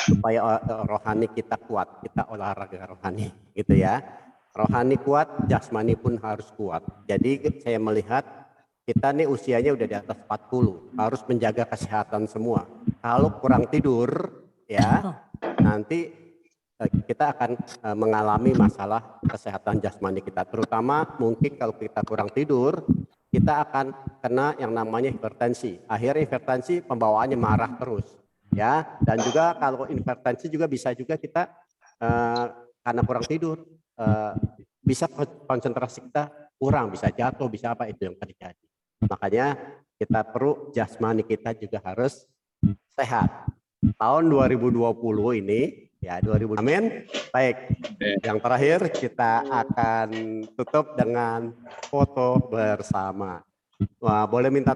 supaya rohani kita kuat, kita olahraga rohani, gitu ya. Rohani kuat, jasmani pun harus kuat. Jadi saya melihat kita nih usianya udah di atas 40, harus menjaga kesehatan semua. Kalau kurang tidur, ya nanti kita akan mengalami masalah kesehatan jasmani kita. Terutama mungkin kalau kita kurang tidur, kita akan kena yang namanya hipertensi. Akhirnya hipertensi pembawaannya marah terus, ya. Dan juga kalau hipertensi juga bisa juga kita karena kurang tidur bisa konsentrasi kita kurang, bisa jatuh, bisa apa, itu yang terjadi. Makanya kita perlu jasmani kita juga harus sehat. Tahun 2020 ini ya 2020. Amin. Baik. Yang terakhir kita akan tutup dengan foto bersama. Wah, boleh minta